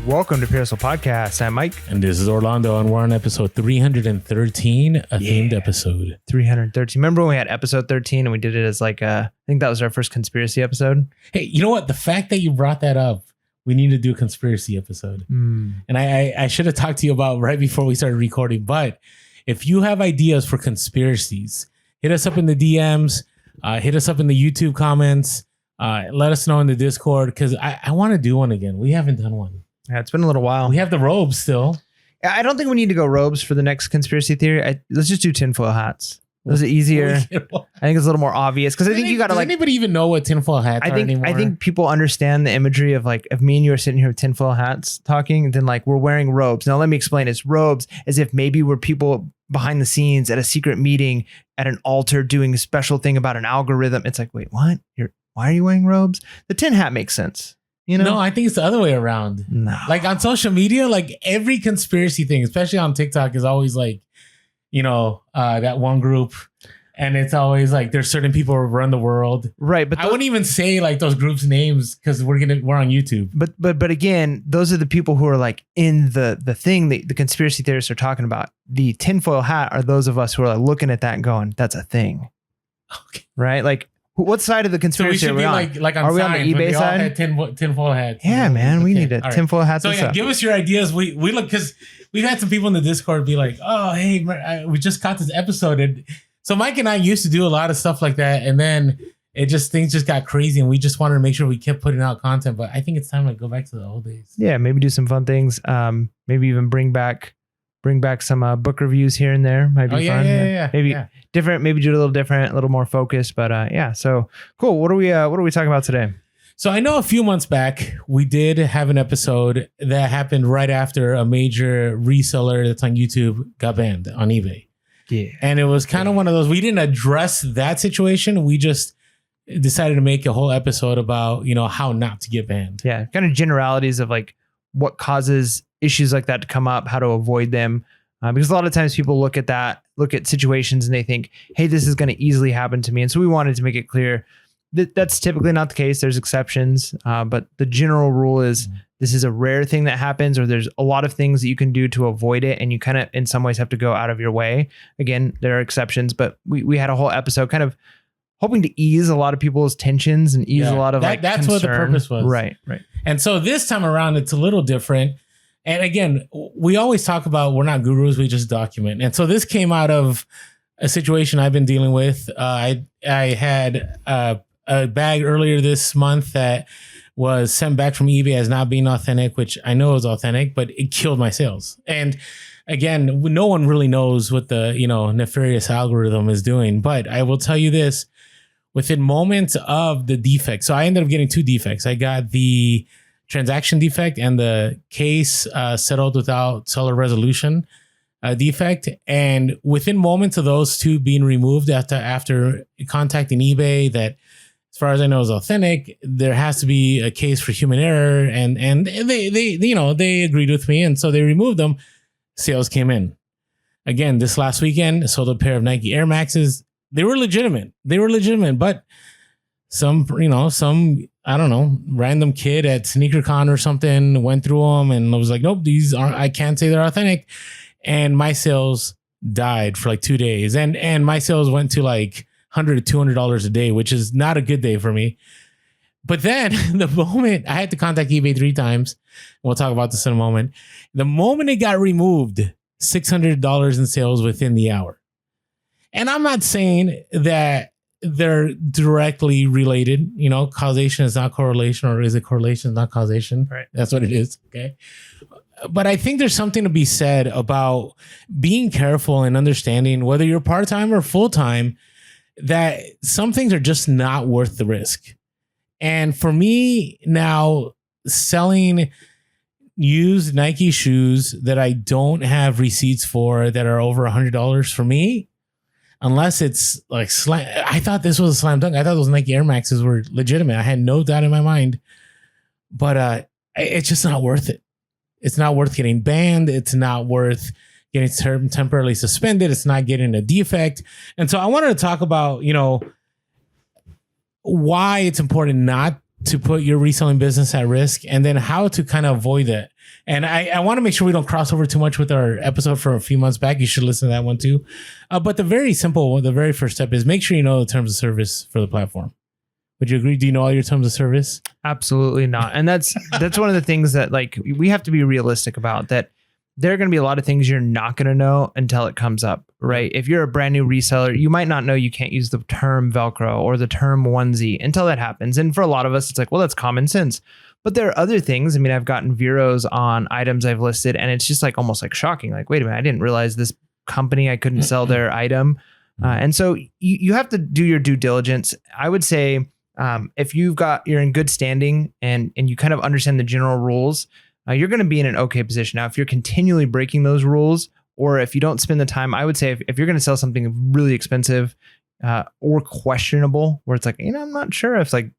Welcome to PHP Podcast. I'm Mike. And this is Orlando, and we're on episode 313, a themed episode. 313. Remember when we had episode 13 and we did it as like I think that was our first conspiracy episode? Hey, you know what? The fact that you brought that up, we need to do a conspiracy episode. And I should have talked to you about right before we started recording. But if you have ideas for conspiracies, hit us up in the DMs, hit us up in the YouTube comments, let us know in the Discord, because I want to do one again. We haven't done one. Yeah, it's been a little while. We have the robes still. I don't think we need to go robes for the next conspiracy theory. Let's just do tinfoil hats. Those are easier. I think it's a little more obvious because I think you got to like. Does anybody even know what tinfoil hats are anymore? I think people understand the imagery of like if me and you are sitting here with tinfoil hats talking, and then like we're wearing robes. Now let me explain. It's robes as if maybe we're people behind the scenes at a secret meeting at an altar doing a special thing about an algorithm. It's like, wait, what? Why are you wearing robes? The tin hat makes sense. You know? No, I think it's the other way around. No. Like on social media, like every conspiracy thing, especially on TikTok, is always like, that one group. And it's always like there's certain people who run the world. Right. But I wouldn't even say like those groups' names because we're on YouTube. But again, those are the people who are like in the thing that the conspiracy theorists are talking about. The tinfoil hat are those of us who are like looking at that and going, that's a thing. Okay. Right? Like what side of the conspiracy so we should are we be on? like on are we on the eBay side? Had tinfoil hats. Yeah, man. We need a tinfoil hat. So yeah, give us your ideas. We look, because we've had some people in the Discord be like, oh, hey, we just caught this episode. And so Mike and I used to do a lot of stuff like that. And then things just got crazy and we just wanted to make sure we kept putting out content. But I think it's time to go back to the old days. Yeah, maybe do some fun things. Maybe even bring back some book reviews here and there. Might be fun. Yeah. Maybe different. Maybe do it a little different, a little more focused. But yeah, so cool. What are we talking about today? So I know a few months back we did have an episode that happened right after a major reseller that's on YouTube got banned on eBay. Yeah, and it was kind of one of those. We didn't address that situation. We just decided to make a whole episode about how not to get banned. Yeah, kind of generalities of like what causes issues like that to come up, how to avoid them. Because a lot of times people look at situations and they think, hey, this is going to easily happen to me. And so we wanted to make it clear that that's typically not the case. There's exceptions. But the general rule is this is a rare thing that happens, or there's a lot of things that you can do to avoid it. And you kind of, in some ways, have to go out of your way. Again, there are exceptions, but we had a whole episode kind of hoping to ease a lot of people's tensions and ease a lot of that's concern. What the purpose was. Right. And so this time around, it's a little different. And again, we always talk about we're not gurus, we just document. And so this came out of a situation I've been dealing with. I had a bag earlier this month that was sent back from eBay as not being authentic, which I know is authentic, but it killed my sales. And again, no one really knows what the nefarious algorithm is doing. But I will tell you this, within moments of the defect. So I ended up getting two defects. I got the transaction defect and the case settled without seller resolution defect. And within moments of those two being removed after contacting eBay, that as far as I know is authentic, there has to be a case for human error. And they agreed with me. And so they removed them. Sales came in. Again, this last weekend, I sold a pair of Nike Air Maxes. They were legitimate, but some I don't know, random kid at SneakerCon or something went through them and was like, nope, these aren't, I can't say they're authentic. And my sales died for like 2 days. And my sales went to like $100 to $200 a day, which is not a good day for me. But then the moment I had to contact eBay 3 times, we'll talk about this in a moment. The moment it got removed, $600 in sales within the hour. And I'm not saying that they're directly related, causation is not correlation, or is it correlation is not causation? Right. That's what it is. Okay. But I think there's something to be said about being careful and understanding whether you're part-time or full-time, that some things are just not worth the risk. And for me now, selling used Nike shoes that I don't have receipts for that are over $100 for me, unless it's like I thought this was a slam dunk. I thought those Nike Air Maxes were legitimate. I had no doubt in my mind, but it's just not worth it. It's not worth getting banned. It's not worth getting temporarily suspended. It's not getting a defect. And so I wanted to talk about, why it's important not to put your reselling business at risk, and then how to kind of avoid that. And I want to make sure we don't cross over too much with our episode from a few months back. You should listen to that one too. But the very first step is make sure you know the terms of service for the platform. Would you agree? Do you know all your terms of service? Absolutely not. And that's one of the things that like we have to be realistic about, that there are going to be a lot of things you're not going to know until it comes up, right? If you're a brand new reseller, you might not know you can't use the term Velcro or the term onesie until that happens. And for a lot of us, it's like, well, that's common sense. But there are other things. I mean, I've gotten Veros on items I've listed, and it's just like almost like shocking. Like, wait a minute, I didn't realize this company, I couldn't sell their item. And so you have to do your due diligence. I would say if you're in good standing and you kind of understand the general rules, you're going to be in an okay position. Now, if you're continually breaking those rules, or if you don't spend the time, I would say if you're going to sell something really expensive or questionable, where it's like, I'm not sure if like,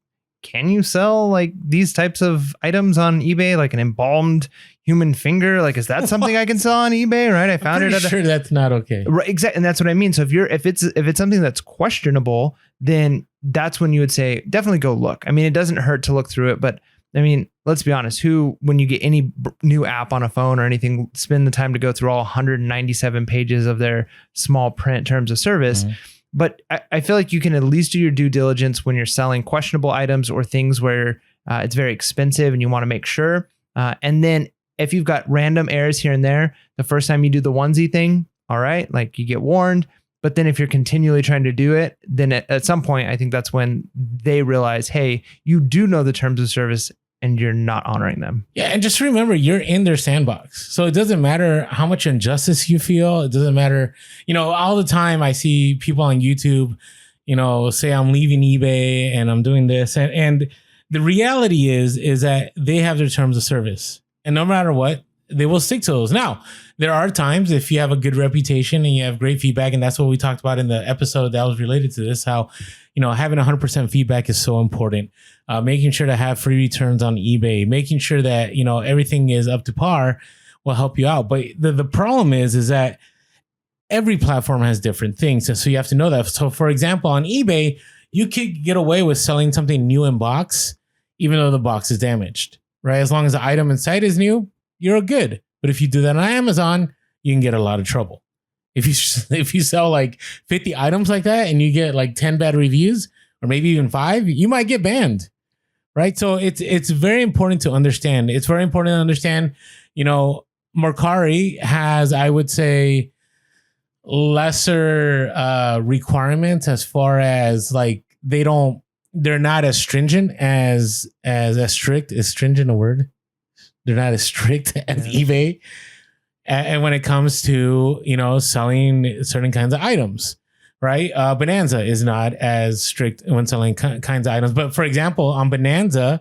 can you sell like these types of items on eBay, like an embalmed human finger? Like, is that something I can sell on eBay? Right? I found it. Sure, that's not okay. Right, exactly, and that's what I mean. So if it's something that's questionable, then that's when you would say definitely go look. I mean, it doesn't hurt to look through it, but I mean, let's be honest. When you get any new app on a phone or anything, spend the time to go through all 197 pages of their small print terms of service. Mm-hmm. But I feel like you can at least do your due diligence when you're selling questionable items or things where it's very expensive and you want to make sure. And then if you've got random errors here and there, the first time you do the onesie thing, all right, like you get warned. But then if you're continually trying to do it, then at some point, I think that's when they realize, hey, you do know the terms of service and you're not honoring them. Yeah. And just remember, you're in their sandbox. So it doesn't matter how much injustice you feel. It doesn't matter. All the time I see people on YouTube, say I'm leaving eBay and I'm doing this. And the reality is that they have their terms of service. And no matter what, they will stick to those. Now, there are times if you have a good reputation and you have great feedback, and that's what we talked about in the episode that was related to this, how, having 100% feedback is so important. Making sure to have free returns on eBay, making sure that, everything is up to par will help you out. But the problem is that every platform has different things. And so you have to know that. So for example, on eBay, you could get away with selling something new in box, even though the box is damaged, right? As long as the item inside is new, you're good. But if you do that on Amazon, you can get a lot of trouble. If you sell like 50 items like that and you get like 10 bad reviews or maybe even 5, you might get banned, right? So it's very important to understand. It's very important to understand, Mercari has, I would say, lesser requirements as far as like they're not as stringent as strict. Is stringent a word? They're not as strict as eBay. And when it comes to, selling certain kinds of items, right? Bonanza is not as strict when selling kinds of items. But for example, on Bonanza,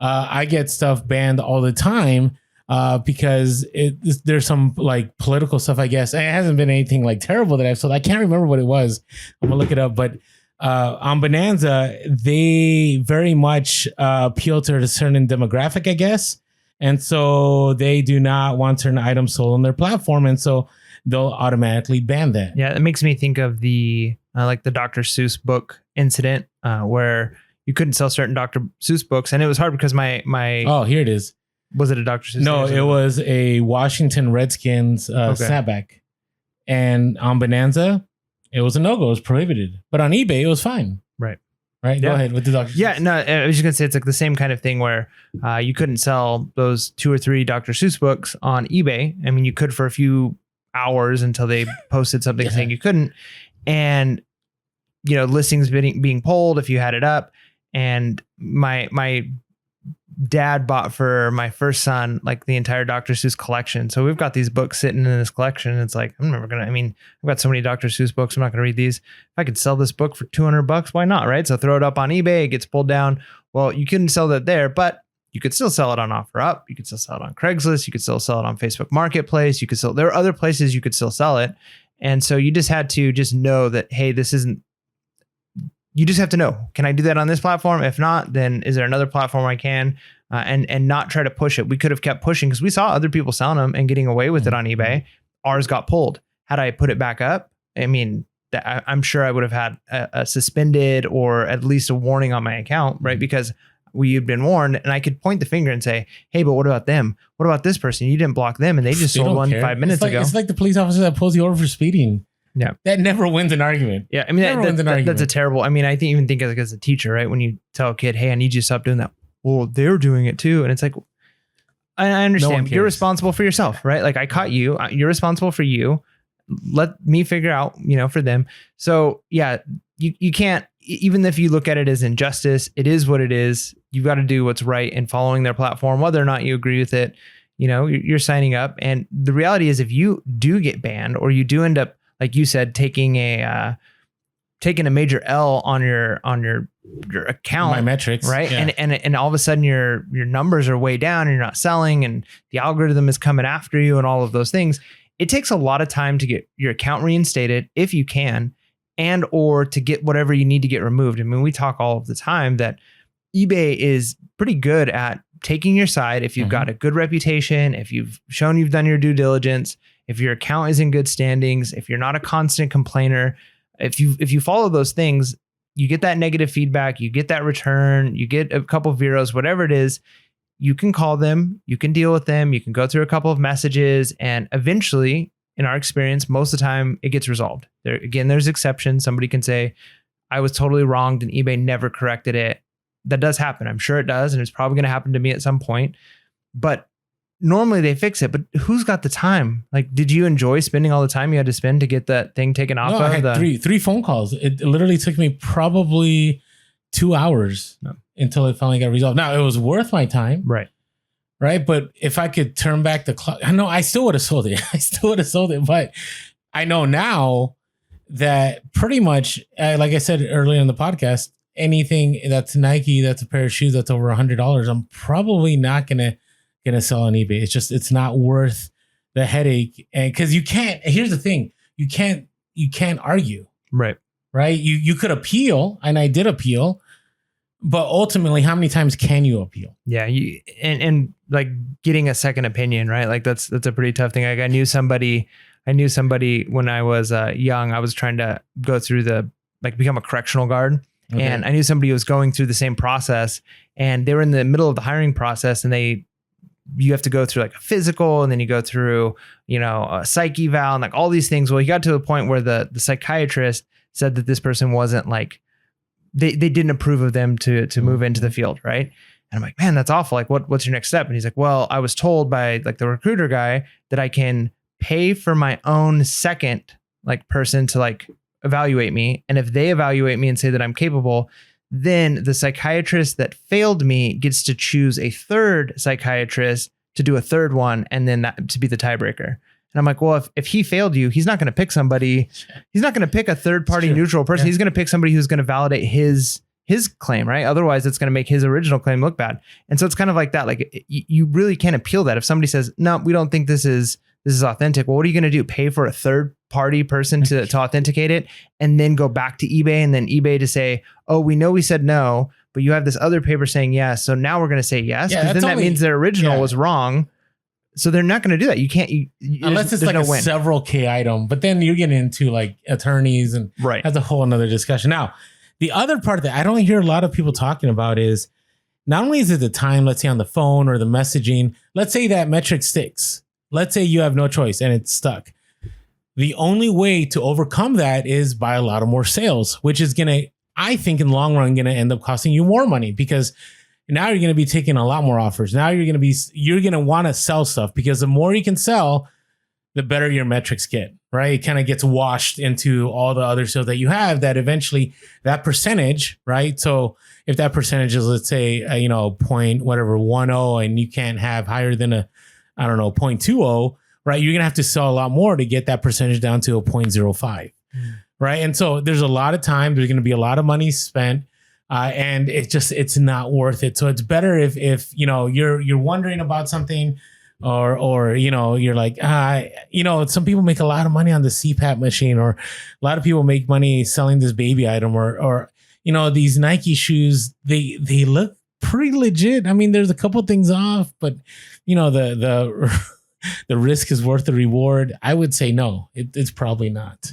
I get stuff banned all the time because there's some like political stuff, I guess. And it hasn't been anything like terrible that I've sold. I can't remember what it was. I'm gonna look it up. But on Bonanza, they very much appeal to a certain demographic, I guess. And so they do not want certain items sold on their platform. And so they'll automatically ban that. Yeah, it makes me think of the like the Dr. Seuss book incident where you couldn't sell certain Dr. Seuss books. And it was hard because my Oh, here it is. Was it a Dr. Seuss? No, it was a Washington Redskins snapback. And on Bonanza, it was a no-go. It was prohibited. But on eBay, it was fine. Right. Right. Yeah. Go ahead with the Dr. Seuss. Yeah, no, I was just gonna say it's like the same kind of thing where you couldn't sell those 2 or 3 Dr. Seuss books on eBay. I mean, you could for a few hours until they posted something saying you couldn't, and listings being pulled if you had it up. And my dad bought for my first son like the entire Dr. Seuss collection. So we've got these books sitting in this collection. And it's like, I've got so many Dr. Seuss books. I'm not going to read these. If I could sell this book for $200, why not? Right. So throw it up on eBay. It gets pulled down. Well, you couldn't sell that there, but you could still sell it on OfferUp. You could still sell it on Craigslist. You could still sell it on Facebook Marketplace. There are other places you could still sell it. And so you just had to just know that, hey, you just have to know, can I do that on this platform? If not, then is there another platform I can? And not try to push it. We could have kept pushing because we saw other people selling them and getting away with it on eBay. Ours got pulled. Had I put it back up, I'm sure I would have had a suspended or at least a warning on my account, right? Because you'd been warned, and I could point the finger and say, hey, but what about them? What about this person? You didn't block them, and they just sold one 5 minutes ago. It's like the police officer that pulls you over for speeding. Yeah. That never wins an argument. Yeah. I mean, that's a terrible, I mean, I think even think as a teacher, right? When you tell a kid, hey, I need you to stop doing that. Well, they're doing it too. And it's like, I understand. You're responsible for yourself, right? Like I caught you. You're responsible for you. Let me figure out, for them. So yeah, you can't, even if you look at it as injustice, it is what it is. You've got to do what's right in following their platform, whether or not you agree with it. You're signing up. And the reality is if you do get banned or you do end up, like you said, taking a major L on your account, my metrics, right? Yeah. And all of a sudden your numbers are way down and you're not selling and the algorithm is coming after you and all of those things. It takes a lot of time to get your account reinstated if you can, and or to get whatever you need to get removed. I mean, we talk all of the time that eBay is pretty good at taking your side if you've got a good reputation, if you've shown you've done your due diligence, if your account is in good standings, if you're not a constant complainer, if you follow those things, you get that negative feedback, you get that return, you get a couple of zeros, whatever it is, you can call them, you can deal with them, you can go through a couple of messages, and eventually, in our experience, most of the time it gets resolved. There's exceptions. Somebody can say, I was totally wronged and eBay never corrected it. That does happen. I'm sure it does. And it's probably going to happen to me at some point. But normally they fix it. But who's got the time? Like, did you enjoy spending all the time you had to spend to get that thing taken off? I had three phone calls. It literally took me probably 2 hours until it finally got resolved. Now, it was worth my time. Right. But if I could turn back the clock, I still would have sold it. But I know now that pretty much, like I said earlier in the podcast, anything that's Nike, that's a pair of shoes that's over $100, I'm probably not gonna sell on eBay. It's not worth the headache. And because you can't, here's the thing, you can't argue. Right. You could appeal, and I did appeal, but ultimately, how many times can you appeal? Yeah. And like getting a second opinion, right? Like that's a pretty tough thing. Like I knew somebody when I was young. I was trying to go through become a correctional guard. Okay. And I knew somebody who was going through the same process, and they were in the middle of the hiring process, and you have to go through like a physical, and then you go through, a psych eval and like all these things. Well, he got to a point where the psychiatrist said that this person wasn't like, they didn't approve of them to move into the field. Right. And I'm like, man, that's awful. Like what's your next step? And he's like, well, I was told by like the recruiter guy that I can pay for my own second like person to like evaluate me. And if they evaluate me and say that I'm capable, then the psychiatrist that failed me gets to choose a third psychiatrist to do a third one, and then that to be the tiebreaker. And I'm like, well, if he failed you, he's not going to pick somebody. He's not going to pick a third party neutral person. Yeah. He's going to pick somebody who's going to validate his claim, right? Otherwise, it's going to make his original claim look bad. And so it's kind of like that. Like you really can't appeal that. If somebody says, no, we don't think this is authentic. Well, what are you going to do? Pay for a third party person to authenticate it, and then go back to eBay, and then eBay to say, oh, we know we said no, but you have this other paper saying yes. So now we're going to say yes. Because then that means their original was wrong. So they're not going to do that. You can't, unless it's like a several K item, but then you're getting into like attorneys and that's a whole another discussion. Now, the other part that I don't hear a lot of people talking about is not only is it the time, let's say on the phone or the messaging, let's say that metric sticks. Let's say you have no choice and it's stuck. The only way to overcome that is by a lot of more sales, which is going to, I think in the long run, going to end up costing you more money, because now you're going to be taking a lot more offers. Now you're going to want to sell stuff, because the more you can sell, the better your metrics get, right? It kind of gets washed into all the other sales that you have, that eventually that percentage, right? So if that percentage is, let's say, point whatever 10, and you can't have higher than 0.20, right? You're going to have to sell a lot more to get that percentage down to a 0.05, right? And so there's a lot of time, there's going to be a lot of money spent, and it's not worth it. So it's better if you're wondering about something, or you're like, some people make a lot of money on the CPAP machine, or a lot of people make money selling this baby item, or these Nike shoes, they look pretty legit. I mean, there's a couple things off, but the risk is worth the reward. I would say no, it's probably not.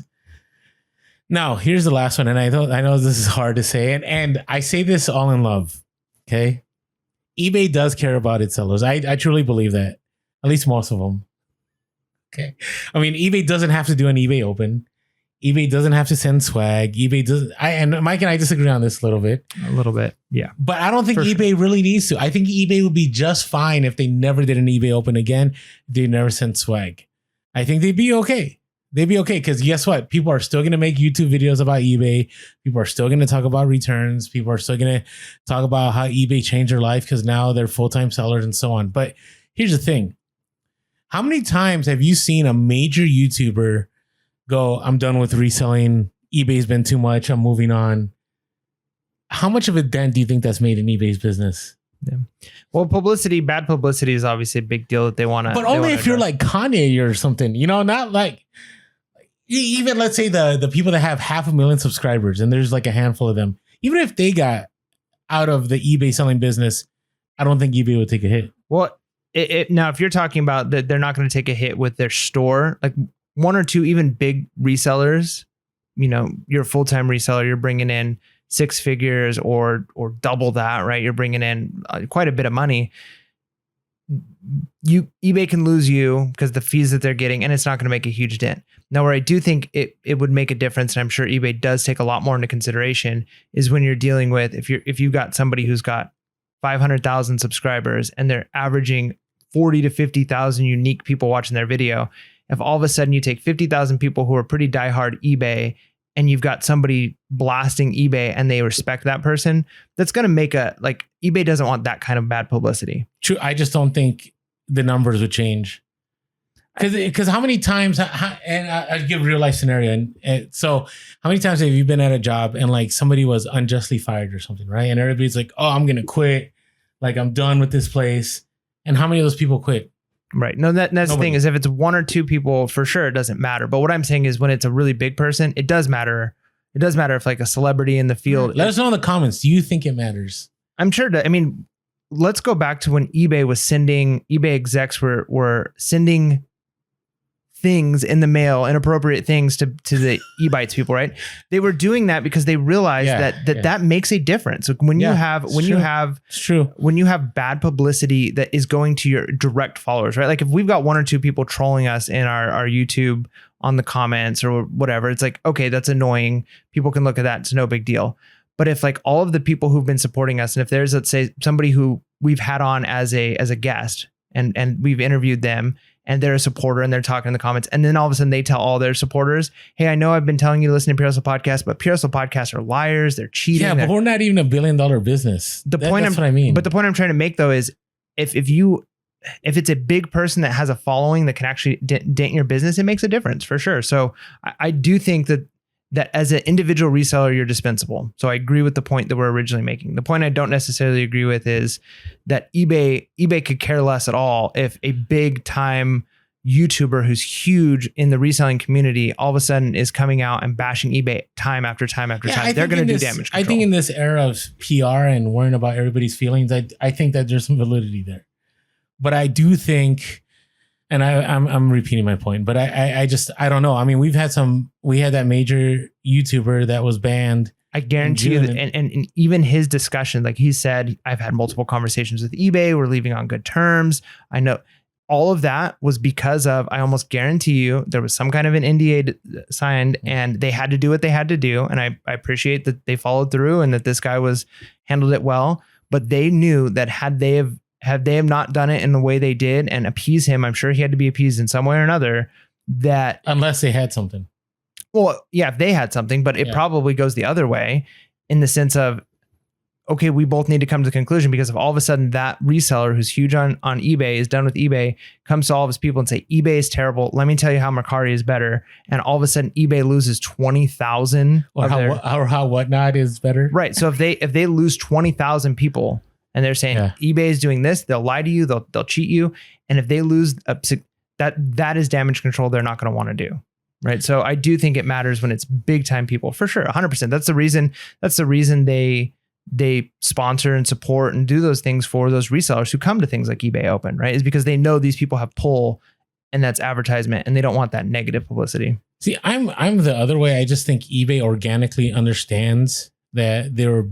Now, here's the last one, and I know this is hard to say, and I say this all in love. Okay, eBay does care about its sellers. I truly believe that. At least most of them. Okay. I mean, eBay doesn't have to do an eBay open. eBay doesn't have to send swag. eBay doesn't. And Mike and I disagree on this a little bit. A little bit, yeah. But I don't think eBay really needs to. I think eBay would be just fine if they never did an eBay open again. They never sent swag. I think they'd be okay. They'd be okay because guess what? People are still going to make YouTube videos about eBay. People are still going to talk about returns. People are still going to talk about how eBay changed their life because now they're full-time sellers and so on. But here's the thing. How many times have you seen a major YouTuber go, I'm done with reselling. eBay's been too much. I'm moving on. How much of a dent do you think that's made in eBay's business? Yeah. Well, bad publicity is obviously a big deal that they want to. But only if you're like Kanye or something, not like even let's say the people that have 500,000 subscribers and there's like a handful of them. Even if they got out of the eBay selling business, I don't think eBay would take a hit. Well, now if you're talking about that, they're not going to take a hit with their store, like one or two even big resellers, you're a full-time reseller, you're bringing in 6 figures or double that, right? You're bringing in quite a bit of money. eBay can lose you because the fees that they're getting, and it's not going to make a huge dent. Now, where I do think it would make a difference, and I'm sure eBay does take a lot more into consideration, is when you're dealing with if you've got somebody who's got 500,000 subscribers and they're averaging 40 to 50,000 unique people watching their video. If all of a sudden you take 50,000 people who are pretty diehard eBay and you've got somebody blasting eBay and they respect that person, that's going to make eBay doesn't want that kind of bad publicity. True. I just don't think the numbers would change. Because how many times, and I'll give a real life scenario. And so how many times have you been at a job and like somebody was unjustly fired or something, right? And everybody's like, oh, I'm going to quit. Like I'm done with this place. And how many of those people quit? Right. No, that's Nobody. The thing is if it's 1 or 2 people, for sure, it doesn't matter. But what I'm saying is when it's a really big person, it does matter. It does matter if like a celebrity in the field. Let us know in the comments. Do you think it matters? I'm sure. Let's go back to when eBay execs were sending things in the mail, inappropriate things to the eBites people, right? They were doing that because they realized that makes a difference. Like when you have bad publicity that is going to your direct followers, right? Like if we've got 1 or 2 people trolling us in our YouTube on the comments or whatever, it's like, okay, that's annoying. People can look at that. It's no big deal. But if like all of the people who've been supporting us, and if there's, let's say, somebody who we've had on as a guest and we've interviewed them, and they're a supporter and they're talking in the comments. And then all of a sudden they tell all their supporters, hey, I know I've been telling you to listen to Pure Hustle Podcast, but Pure Hustle Podcasts are liars. They're cheating. Yeah, but we're not even $1 billion business. That's what I mean. But the point I'm trying to make though is if it's a big person that has a following that can actually dent your business, it makes a difference for sure. So I do think that as an individual reseller, you're dispensable. So I agree with the point that we're originally making. The point I don't necessarily agree with is that eBay could care less at all if a big time YouTuber who's huge in the reselling community all of a sudden is coming out and bashing eBay time after time after time. They're going to do damage control. I think in this era of PR and worrying about everybody's feelings, I think that there's some validity there. But I do think, and I'm repeating my point, but I don't know. I mean, we had that major YouTuber that was banned. I guarantee you that, and even his discussion, like he said, I've had multiple conversations with eBay. We're leaving on good terms. I know all of that was because of, I almost guarantee you there was some kind of an NDA signed and they had to do what they had to do. And I appreciate that they followed through and that this guy handled it well, but they knew that had they have not done it in the way they did and appease him, I'm sure he had to be appeased in some way or another. That unless they had something. Well, yeah, if they had something, but it probably goes the other way in the sense of, okay, we both need to come to the conclusion, because if all of a sudden that reseller who's huge on eBay is done with eBay, comes to all of his people and say, eBay is terrible. Let me tell you how Mercari is better. And all of a sudden eBay loses 20,000. Or how Whatnot is better. Right. So if they lose 20,000 people and they're saying eBay is doing this, they'll lie to you, they'll cheat you. And if they lose that is damage control they're not going to want to do. Right. So I do think it matters when it's big time people, for sure. 100%. That's the reason they sponsor and support and do those things for those resellers who come to things like eBay Open, right? Is because they know these people have pull and that's advertisement and they don't want that negative publicity. See, I'm the other way. I just think eBay organically understands that they're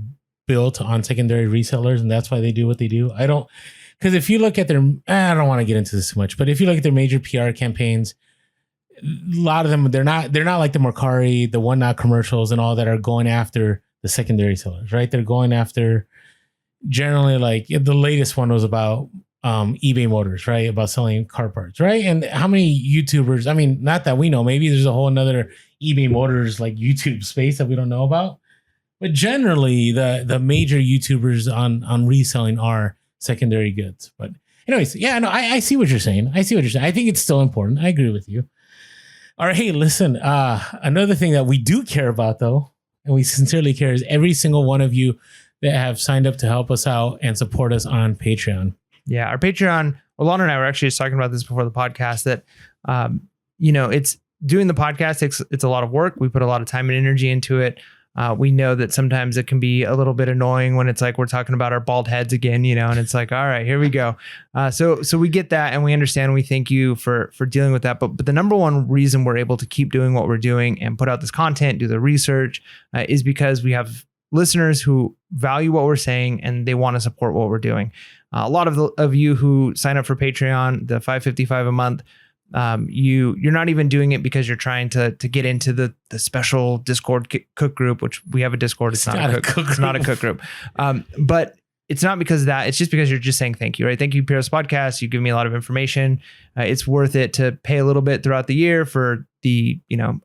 built on secondary resellers, and that's why they do what they do. Because if you look at their, I don't want to get into this too much, but if you look at their major PR campaigns, a lot of them, they're not like the Mercari, the One Not commercials and all that are going after the secondary sellers, right? They're going after generally, like the latest one was about eBay Motors, right? About selling car parts, right? And how many YouTubers, I mean, not that we know, maybe there's a whole another eBay Motors like YouTube space that we don't know about. But generally the major YouTubers on reselling are secondary goods. But anyways, yeah, no, I see what you're saying. I think it's still important. I agree with you. All right, hey, listen, another thing that we do care about, though, and we sincerely care, is every single one of you that have signed up to help us out and support us on Patreon. Yeah, our Patreon, Rolando and I were actually just talking about this before the podcast, that, it's doing the podcast, it's a lot of work. We put a lot of time and energy into it. We know that sometimes it can be a little bit annoying when it's like we're talking about our bald heads again, and it's like, all right, here we go. So we get that, and we understand. We thank you for dealing with that. But the number one reason we're able to keep doing what we're doing and put out this content, do the research, is because we have listeners who value what we're saying and they want to support what we're doing. A lot of you who sign up for Patreon, the $5.55 a month, you're not even doing it because you're trying to get into the special Discord cook group, which we have a Discord. It's not a cook it's not a cook group. But it's not because of that. It's just because you're just saying thank you, right? Thank you, Pierce Podcast. You give me a lot of information. It's worth it to pay a little bit throughout the year for the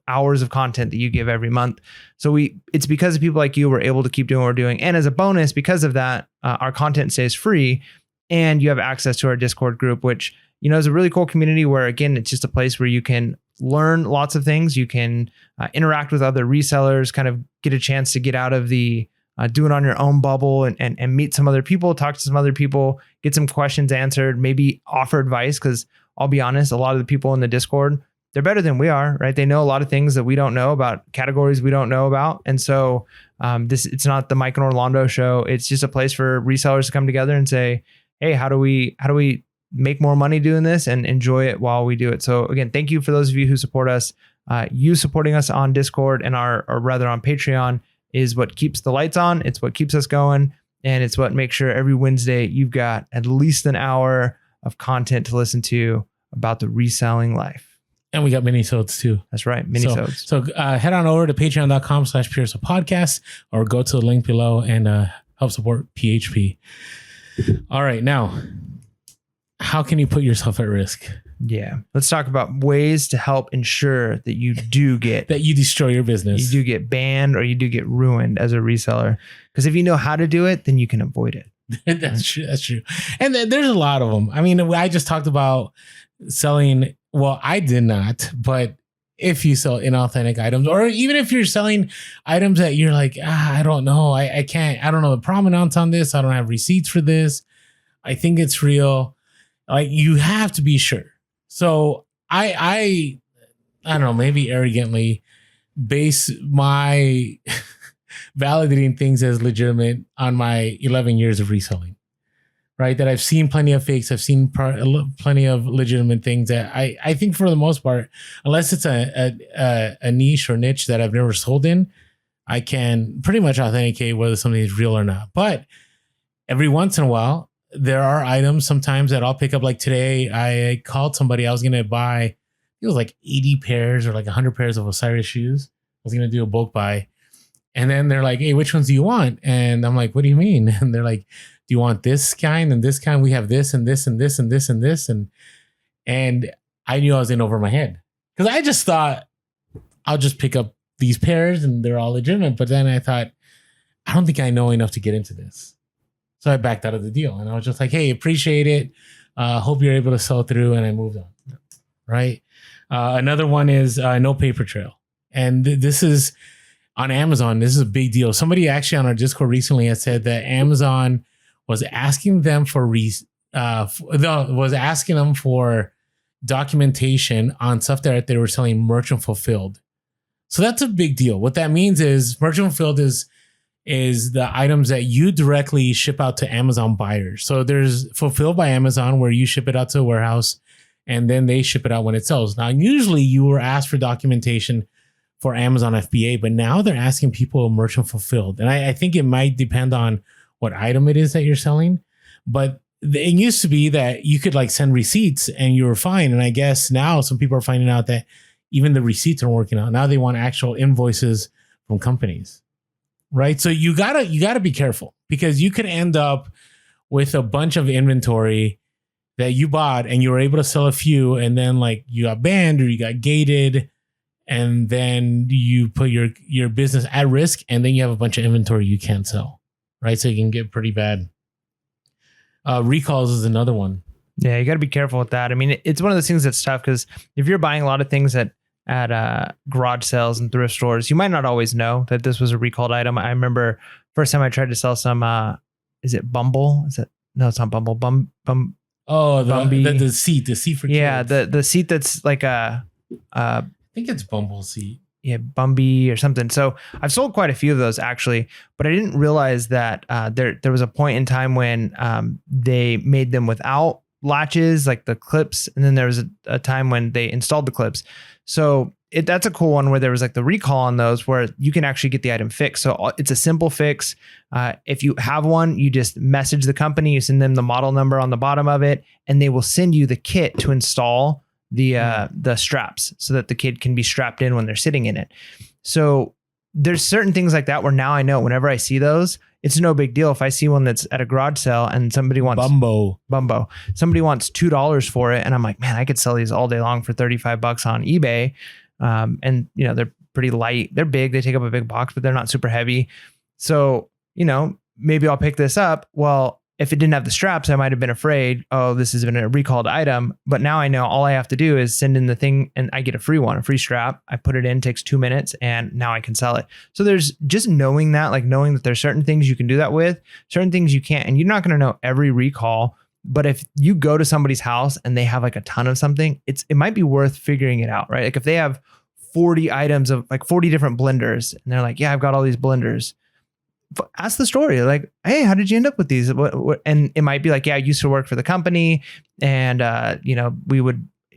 hours of content that you give every month. So it's because of people like you, we're able to keep doing what we're doing. And as a bonus, because of that, our content stays free, and you have access to our Discord group, which is a really cool community where, again, it's just a place where you can learn lots of things. You can interact with other resellers, kind of get a chance to get out of the do it on your own bubble and meet some other people, talk to some other people, get some questions answered, maybe offer advice. Because I'll be honest, a lot of the people in the Discord, they're better than we are, right? They know a lot of things that we don't know about, categories we don't know about. And so it's not the Mike and Orlando show. It's just a place for resellers to come together and say, hey, how do we make more money doing this and enjoy it while we do it? So again, thank you for those of you who support us. You supporting us on Discord and or rather on Patreon is what keeps the lights on. It's what keeps us going. And it's what makes sure every Wednesday you've got at least an hour of content to listen to about the reselling life. And we got mini-sodes too. That's right. Mini-sodes. So head on over to patreon.com/PiercePodcast or go to the link below and help support PHP. All right. Now, how can you put yourself at risk? Yeah. Let's talk about ways to help ensure that you do get that you destroy your business. You do get banned or you do get ruined as a reseller. Because if you know how to do it, then you can avoid it. That's true. And there's a lot of them. I mean, I just talked about selling. Well, I did not, but if you sell inauthentic items, or even if you're selling items that you're like, I don't know, I can't, I don't know the provenance on this. I don't have receipts for this. I think it's real. Like, you have to be sure. So I don't know, maybe arrogantly base my validating things as legitimate on my 11 years of reselling, right? That I've seen plenty of fakes. I've seen plenty of legitimate things that I think for the most part, unless it's a niche or niche that I've never sold in, I can pretty much authenticate whether something is real or not. But every once in a while, there are items sometimes that I'll pick up. Like today, I called somebody. I was going to buy, it was like 80 pairs or like 100 pairs of Osiris shoes. I was going to do a bulk buy. And then they're like, hey, which ones do you want? And I'm like, what do you mean? And they're like, do you want this kind and this kind? We have this and this and this and this and this. And I knew I was in over my head because I just thought I'll just pick up these pairs and they're all legitimate. But then I thought, I don't think I know enough to get into this. So I backed out of the deal and I was just like, hey, appreciate it. Hope you're able to sell through. And I moved on. Right. Another one is no paper trail. And this is on Amazon. This is a big deal. Somebody actually on our Discord recently had said that Amazon was asking them for documentation on stuff that they were selling merchant fulfilled. So that's a big deal. What that means is merchant fulfilled is the items that you directly ship out to Amazon buyers. So there's fulfilled by Amazon where you ship it out to a warehouse and then they ship it out when it sells. Now, usually you were asked for documentation for Amazon FBA, but now they're asking people merchant fulfilled. And I think it might depend on what item it is that you're selling. But it used to be that you could like send receipts and you were fine. And I guess now some people are finding out that even the receipts aren't working out. Now they want actual invoices from companies. Right. So you gotta be careful, because you could end up with a bunch of inventory that you bought and you were able to sell a few, and then like you got banned or you got gated, and then you put your business at risk, and then you have a bunch of inventory you can't sell. Right. So you can get pretty bad. Recalls is another one. Yeah, you got to be careful with that. I mean, it's one of those things that's tough, because if you're buying a lot of things at garage sales and thrift stores, you might not always know that this was a recalled item. I remember first time I tried to sell some, is it Bumble? Is it? No, it's not Bumble. Oh, the seat for kids. Yeah, the seat that's like I think it's Bumble seat. Yeah, Bumby or something. So I've sold quite a few of those actually, but I didn't realize that there was a point in time when they made them without latches, like the clips, and then there was a time when they installed the clips. So that's a cool one where there was like the recall on those where you can actually get the item fixed. So it's a simple fix. If you have one, you just message the company, you send them the model number on the bottom of it, and they will send you the kit to install the straps so that the kid can be strapped in when they're sitting in it. So there's certain things like that where now I know whenever I see those, it's no big deal. If I see one that's at a garage sale and somebody wants Bumbo, somebody wants $2 for it, and I'm like, man, I could sell these all day long for $35 on eBay. And you know, they're pretty light. They're big. They take up a big box, but they're not super heavy. So, you know, maybe I'll pick this up. Well, if it didn't have the straps, I might have been afraid, oh, this has been a recalled item. But now I know all I have to do is send in the thing and I get a free one, a free strap. I put it in, takes 2 minutes, and now I can sell it. So there's just knowing that, like knowing that there's certain things you can do that with, certain things you can't. And you're not going to know every recall. But if you go to somebody's house and they have like a ton of something, it might be worth figuring it out, right? Like if they have 40 items of like 40 different blenders and they're like, yeah, I've got all these blenders. Ask the story, like, hey, how did you end up with these? What? And it might be like, yeah, I used to work for the company, and you know,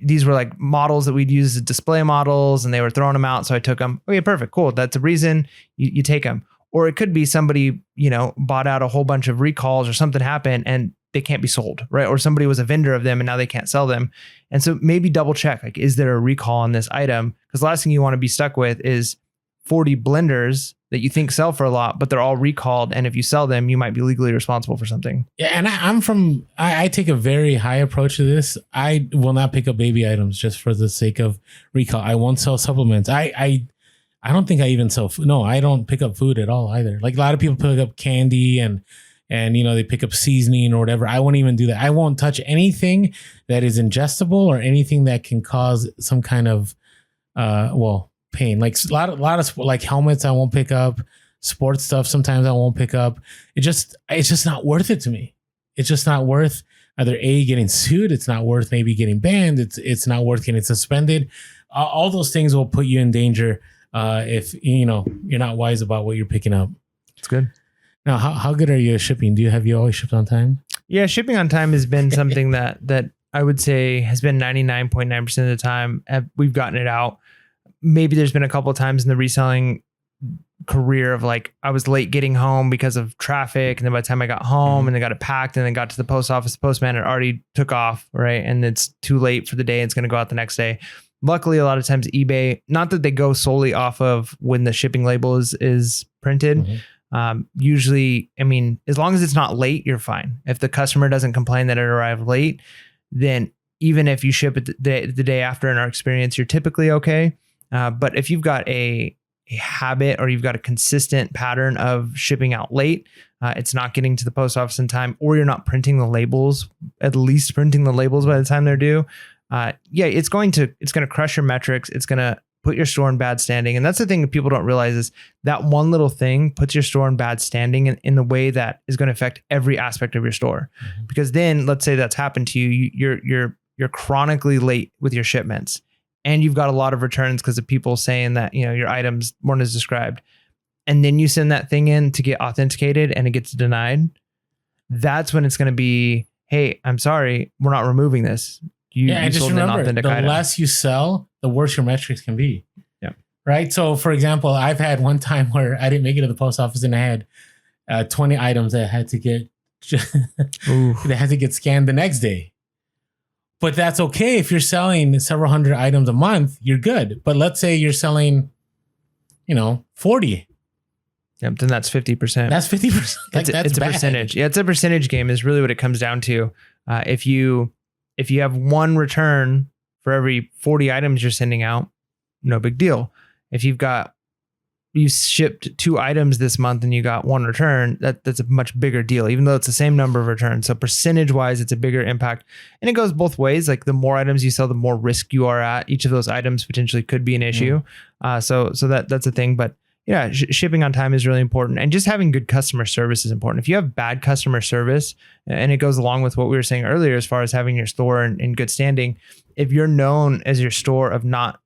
these were like models that we'd use as display models, and they were throwing them out, so I took them. Okay, perfect, cool. That's a reason you take them. Or it could be somebody, you know, bought out a whole bunch of recalls or something happened and they can't be sold, right? Or somebody was a vendor of them and now they can't sell them. And so maybe double check, like, is there a recall on this item? Because the last thing you want to be stuck with is 40 blenders that you think sell for a lot, but they're all recalled. And if you sell them, you might be legally responsible for something. Yeah. And I take a very high approach to this. I will not pick up baby items just for the sake of recall. I won't sell supplements. I don't think I even sell food. No, I don't pick up food at all either. Like a lot of people pick up candy and you know, they pick up seasoning or whatever. I won't even do that. I won't touch anything that is ingestible or anything that can cause some kind of, pain. Like a lot of like helmets I won't pick up, sports stuff sometimes I won't pick up. It's just not worth it to me. It's just not worth either getting sued. It's not worth maybe getting banned. It's not worth getting suspended. All those things will put you in danger if you know you're not wise about what you're picking up. It's good. Now, how good are you at shipping? Have you always shipped on time? Yeah, shipping on time has been something that I would say has been 99.9% of the time we've gotten it out. Maybe there's been a couple of times in the reselling career of like I was late getting home because of traffic, and then by the time I got home and then got it packed and then got to the post office, the postman had already took off, right? And it's too late for the day. It's going to go out the next day. Luckily, a lot of times eBay, not that they go solely off of when the shipping label is printed. Usually, I mean, as long as it's not late, you're fine. If the customer doesn't complain that it arrived late, then even if you ship it the day after, in our experience, you're typically okay. But if you've got a habit or you've got a consistent pattern of shipping out late, it's not getting to the post office in time, or you're not printing the labels, at least printing the labels by the time they're due. It's going to crush your metrics. It's going to put your store in bad standing. And that's the thing that people don't realize is that one little thing puts your store in bad standing in the way that is going to affect every aspect of your store. Because then let's say that's happened to you. You're chronically late with your shipments, and you've got a lot of returns because of people saying that, you know, your items weren't as described. And then you send that thing in to get authenticated and it gets denied. That's when it's going to be, hey, I'm sorry, we're not removing this. You just sold remember, an authentic the item. less you sell, the worse your metrics can be. Yeah. right? So for example, I've had one time where I didn't make it to the post office and I had 20 items that had to get that had to get scanned the next day. But that's okay if you're selling several hundred items a month, you're good. But let's say you're selling, 40. Yep, then that's 50%. That's 50%. Like, it's a percentage. Yeah, it's a percentage game is really what it comes down to. If you have one return for every 40 items you're sending out, no big deal. If you shipped 2 items this month and you got 1 return, that's a much bigger deal, even though it's the same number of returns. So percentage wise, it's a bigger impact. And it goes both ways. Like the more items you sell, the more risk you are at. Each of those items potentially could be an issue. So that's a thing. But yeah, shipping on time is really important. And just having good customer service is important. If you have bad customer service, and it goes along with what we were saying earlier, as far as having your store in good standing, if you're known as your store of not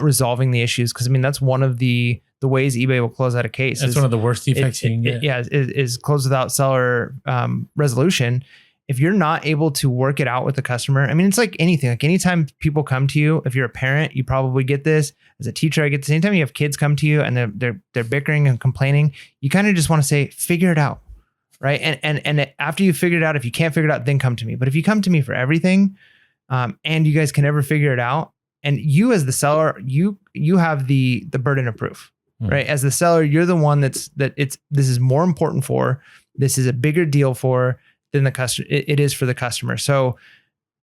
resolving the issues, because I mean, that's one of the ways eBay will close out a case. That's one of the worst defects you can get. Is close without seller resolution. If you're not able to work it out with the customer, I mean, it's like anything. Like anytime people come to you, if you're a parent, you probably get this. As a teacher, I get the same time you have kids come to you and they're bickering and complaining. You kind of just want to say, figure it out, right? And after you figure it out, if you can't figure it out, then come to me. But if you come to me for everything, and you guys can never figure it out, and you as the seller, you have the burden of proof. Right. As the seller, you're the one this is more important for, this is a bigger deal for than the customer. It is for the customer. So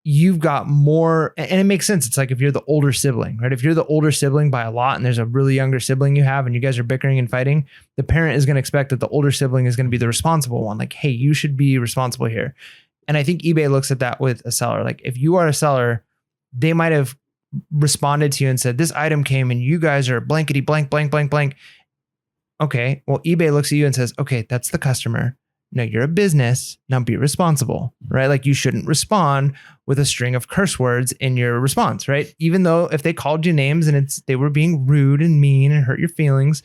you've got more, and it makes sense. It's like if you're the older sibling, right? If you're the older sibling by a lot and there's a really younger sibling you have and you guys are bickering and fighting, the parent is going to expect that the older sibling is going to be the responsible one. Like, hey, you should be responsible here. And I think eBay looks at that with a seller. Like if you are a seller, they might have responded to you and said, this item came and you guys are blankety blank, blank, blank, blank. Okay. Well, eBay looks at you and says, okay, that's the customer. No, you're a business. Now be responsible, right? Like you shouldn't respond with a string of curse words in your response, right? Even though if they called you names and they were being rude and mean and hurt your feelings,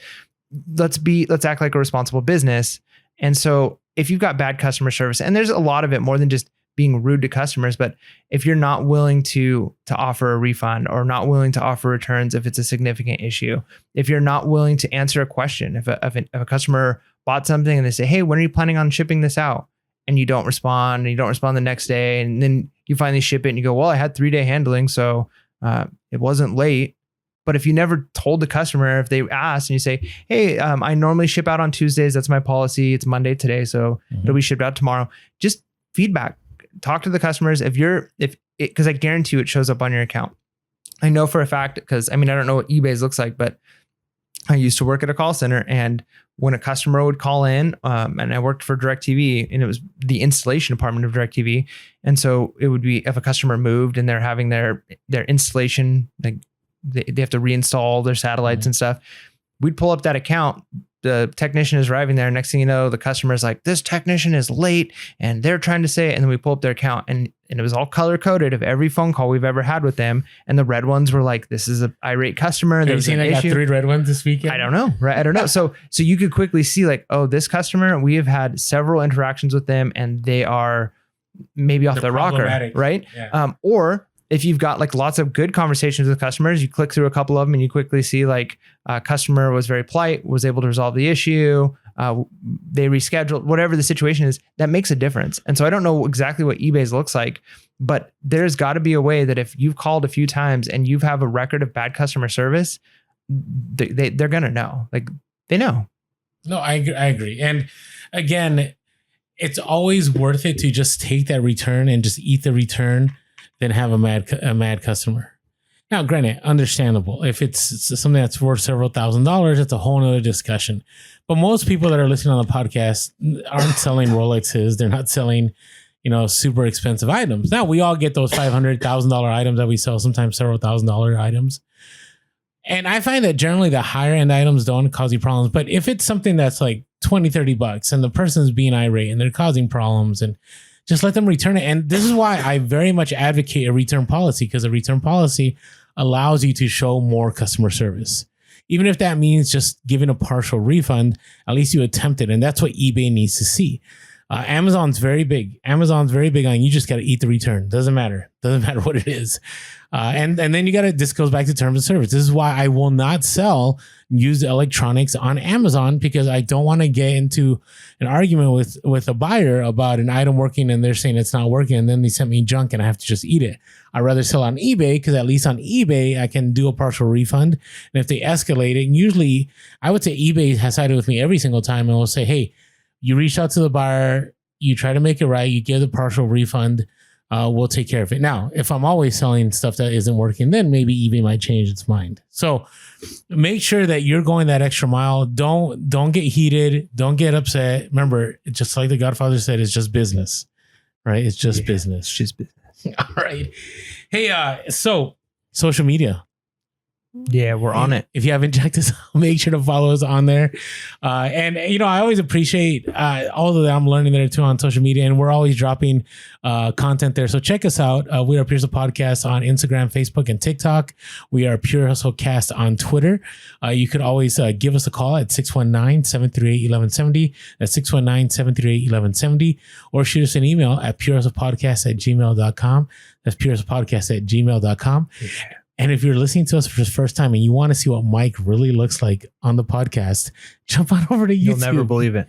let's act like a responsible business. And so if you've got bad customer service, and there's a lot of it more than just being rude to customers, but if you're not willing to offer a refund or not willing to offer returns if it's a significant issue, if you're not willing to answer a question, if a customer bought something and they say, hey, when are you planning on shipping this out? And you don't respond, and you don't respond the next day, and then you finally ship it and you go, well, I had 3-day handling, so it wasn't late. But if you never told the customer, if they asked and you say, hey, I normally ship out on Tuesdays, that's my policy, it's Monday today, so it'll be shipped out tomorrow. Just feedback. Talk to the customers. Because I guarantee you it shows up on your account. I know for a fact, because I don't know what eBay's looks like, but I used to work at a call center, and when a customer would call in, and I worked for DirecTV, and it was the installation department of DirecTV. And so it would be if a customer moved and they're having their installation, like they have to reinstall their satellites and stuff. We'd pull up that account. The technician is arriving there. Next thing you know, the customer is like, this technician is late and they're trying to say it. And then we pull up their account and it was all color coded of every phone call we've ever had with them. And the red ones were like, this is an irate customer. Have you seen I got 3 red ones this weekend? I don't know. Right. I don't know. So you could quickly see like, oh, this customer, we have had several interactions with them and they are maybe off the rocker. Right. Yeah. Or if you've got like lots of good conversations with customers, you click through a couple of them and you quickly see like customer was very polite, was able to resolve the issue. They rescheduled, whatever the situation is, that makes a difference. And so I don't know exactly what eBay's looks like, but there's got to be a way that if you've called a few times and you have a record of bad customer service, they're going to know. Like they know. No, I agree. And again, it's always worth it to just take that return and just eat the return than have a mad customer. Now, granted, understandable. If it's something that's worth several $1,000s, it's a whole nother discussion. But most people that are listening on the podcast aren't selling Rolexes. They're not selling, super expensive items. Now, we all get those $500,000 items that we sell, sometimes several $1,000 items. And I find that generally the higher end items don't cause you problems. But if it's something that's like $20-$30 and the person's being irate and they're causing problems, and just let them return it. And this is why I very much advocate a return policy, because a return policy allows you to show more customer service. Even if that means just giving a partial refund, at least you attempt it. And that's what eBay needs to see. Amazon's very big. Amazon's very big on you just got to eat the return. Doesn't matter what it is. And then you got to, this goes back to terms of service. This is why I will not sell used electronics on Amazon, because I don't want to get into an argument with a buyer about an item working and they're saying it's not working. And then they sent me junk and I have to just eat it. I'd rather sell on eBay, because at least on eBay, I can do a partial refund. And if they escalate it, and usually I would say eBay has sided with me every single time and will say, hey, you reach out to the buyer, you try to make it right, you give the partial refund, we'll take care of it. Now, if I'm always selling stuff that isn't working, then maybe eBay might change its mind. So make sure that you're going that extra mile. Don't get heated. Don't get upset. Remember, just like the Godfather said, it's just business, right? It's just business. It's just business. All right. Hey, so social media. Yeah, we're on it. If you haven't checked us out, make sure to follow us on there. And, I always appreciate all of that I'm learning there too on social media. And we're always dropping content there. So check us out. We are Pure Hustle Podcast on Instagram, Facebook, and TikTok. We are Pure Hustle Cast on Twitter. You could always give us a call at 619-738-1170. That's 619-738-1170. Or shoot us an email at purehustlepodcast@gmail.com. That's purehustlepodcast@gmail.com. Yeah. And if you're listening to us for the first time and you want to see what Mike really looks like on the podcast, jump on over to YouTube. You'll never believe it.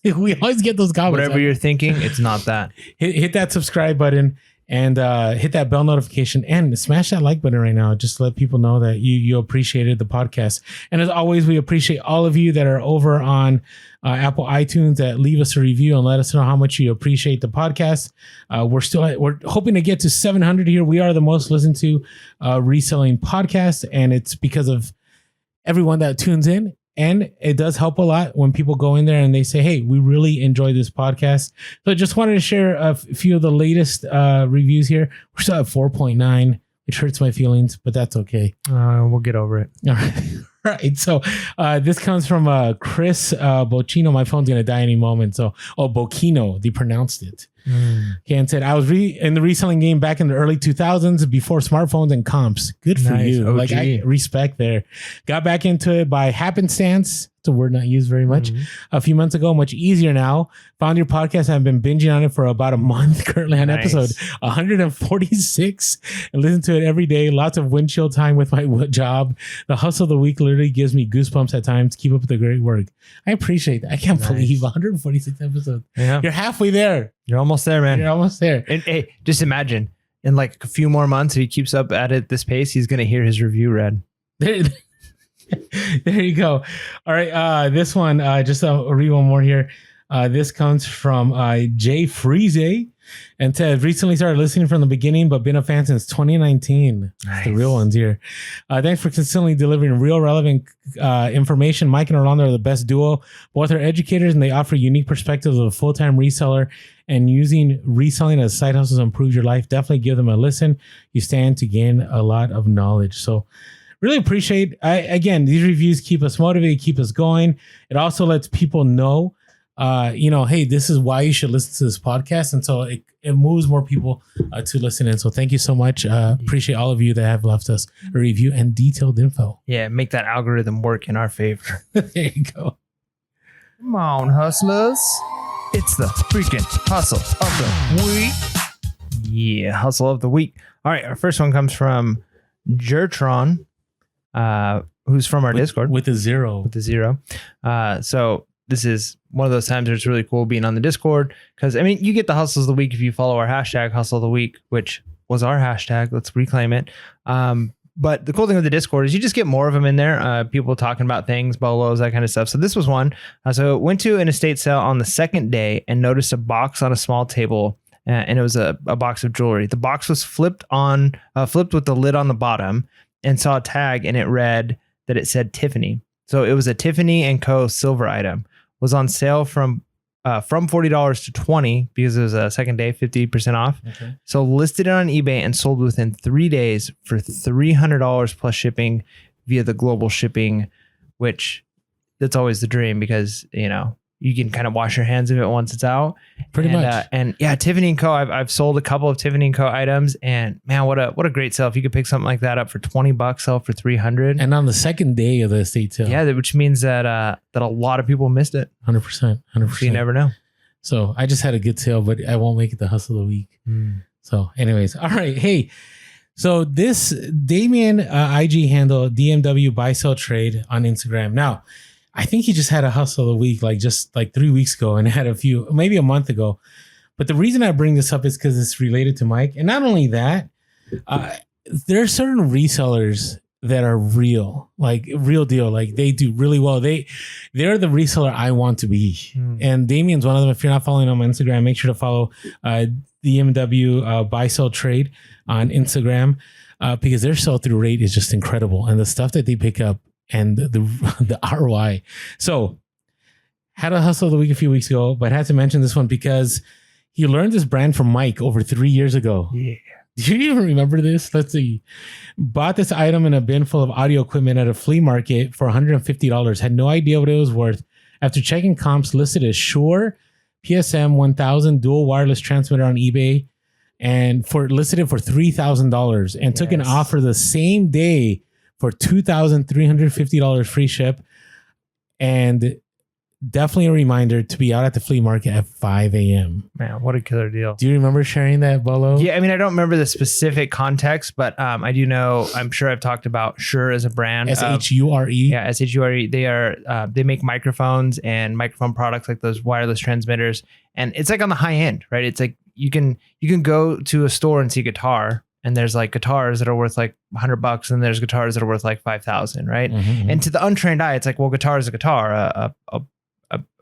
We always get those comments. Whatever you're thinking, it's not that. Hit that subscribe button and hit that bell notification and smash that like button right now. Just to let people know that you appreciated the podcast. And as always, we appreciate all of you that are over on Apple iTunes that leave us a review and let us know how much you appreciate the podcast. We're hoping to get to 700 here. We are the most listened to reselling podcast, and it's because of everyone that tunes in. And it does help a lot when people go in there and they say, hey, we really enjoy this podcast. So I just wanted to share a few of the latest reviews here. We're still at 4.9, which hurts my feelings, but that's okay. We'll get over it. All right. Right. So this comes from Chris Bocino. My phone's going to die any moment. So, Bocino, they pronounced it. Okay, and said, I was in the reselling game back in the early 2000s before smartphones and comps. Good for you. OG. Like, I respect there. Got back into it by happenstance. It's a word not used very much. A few months ago, much easier now. Found your podcast. I've been binging on it for about a month. Currently on episode 146 and listen to it every day. Lots of windshield time with my job. The hustle of the week literally gives me goosebumps at times. Keep up with the great work. I appreciate that. I can't believe 146 episodes. Yeah. You're halfway there. You're almost there, man. You're almost there. And hey, just imagine in like a few more months, if he keeps up at it this pace, he's going to hear his review read. There you go. All right. This one, just I'll read one more here. This comes from Jay Freeze and said, recently started listening from the beginning, but been a fan since 2019. Nice. The real ones here. Thanks for consistently delivering real relevant information. Mike and Orlando are the best duo. Both are educators and they offer unique perspectives of a full-time reseller, and using reselling as a side hustle to improve your life. Definitely give them a listen. You stand to gain a lot of knowledge. So really appreciate, again, these reviews keep us motivated, keep us going. It also lets people know, hey, this is why you should listen to this podcast. And so it moves more people to listen in. So thank you so much. Appreciate all of you that have left us a review and detailed info. Yeah, make that algorithm work in our favor. There you go. Come on, hustlers. It's the freaking hustle of the week. Yeah, hustle of the week. All right, our first one comes from Jertron, who's from our Discord. With a zero. With a zero. So this is one of those times where it's really cool being on the Discord, because, I mean, you get the hustles of the week if you follow our hashtag hustle of the week, which was our hashtag. Let's reclaim it. But the cool thing with the Discord is you just get more of them in there. People talking about things, bolos, that kind of stuff. So this was one. So went to an estate sale on the second day and noticed a box on a small table, and it was a box of jewelry. The box was flipped with the lid on the bottom, and saw a tag, and it read that it said Tiffany. So it was a Tiffany & Co. silver item. Was on sale from $40 to $20 because it was a second day, 50% off. Okay. So listed it on eBay and sold within 3 days for $300 plus shipping via the global shipping, which that's always the dream, because, you can kind of wash your hands of it once it's out. Pretty much. And yeah, Tiffany & Co. I've sold a couple of Tiffany & Co. items, and man, what a great sale. If you could pick something like that up for $20, sell for $300. And on the second day of the estate sale. Yeah, which means that a lot of people missed it. 100%. So you never know. So I just had a good sale, but I won't make it the hustle of the week. So anyways, all right. Hey, so this Damien IG handle, DMW Buy Sell Trade on Instagram. Now, I think he just had a hustle of the week, just 3 weeks ago, and had a few, maybe a month ago. But the reason I bring this up is because it's related to Mike. And not only that, there are certain resellers that are real deal. Like they do really well. They're the reseller I want to be. And Damien's one of them. If you're not following him on Instagram, make sure to follow DMW Buy Sell Trade on Instagram because their sell through rate is just incredible. And the stuff that they pick up and the ROI. So had a hustle of the week a few weeks ago, but had to mention this one because he learned this brand from Mike over 3 years ago. Yeah. Do you even remember this? Let's see. Bought this item in a bin full of audio equipment at a flea market for $150. Had no idea what it was worth. After checking comps, listed as Shure PSM 1000 dual wireless transmitter on eBay and listed it for $3,000 and took an offer the same day for $2,350 free ship. And definitely a reminder to be out at the flea market at 5 a.m. Man, what a killer deal. Do you remember sharing that, Bellow? Yeah, I mean, I don't remember the specific context, but I do know, I'm sure I've talked about Shure as a brand. Shure. Yeah, Shure. They make microphones and microphone products like those wireless transmitters. And it's like on the high end, right? It's like you can go to a store and see a guitar, and there's like guitars that are worth like $100 and there's guitars that are worth like 5,000, right? Mm-hmm. And to the untrained eye, it's like, well, guitar is a guitar, a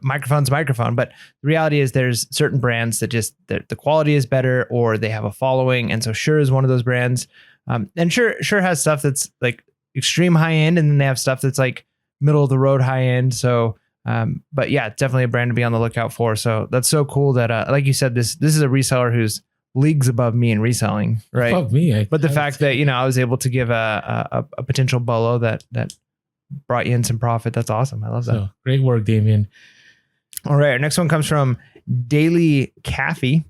microphone's a microphone. But the reality is there's certain brands that just the quality is better or they have a following. And so Shure is one of those brands. And Shure has stuff that's like extreme high end, and then they have stuff that's like middle of the road high end. So, but yeah, it's definitely a brand to be on the lookout for. So that's so cool that, like you said, this is a reseller who's leagues above me in reselling, right? Above me. But the fact that, I was able to give a potential Bellow that brought you in some profit. That's awesome. I love that. So, great work, Damien. All right. Our next one comes from Daily Caffey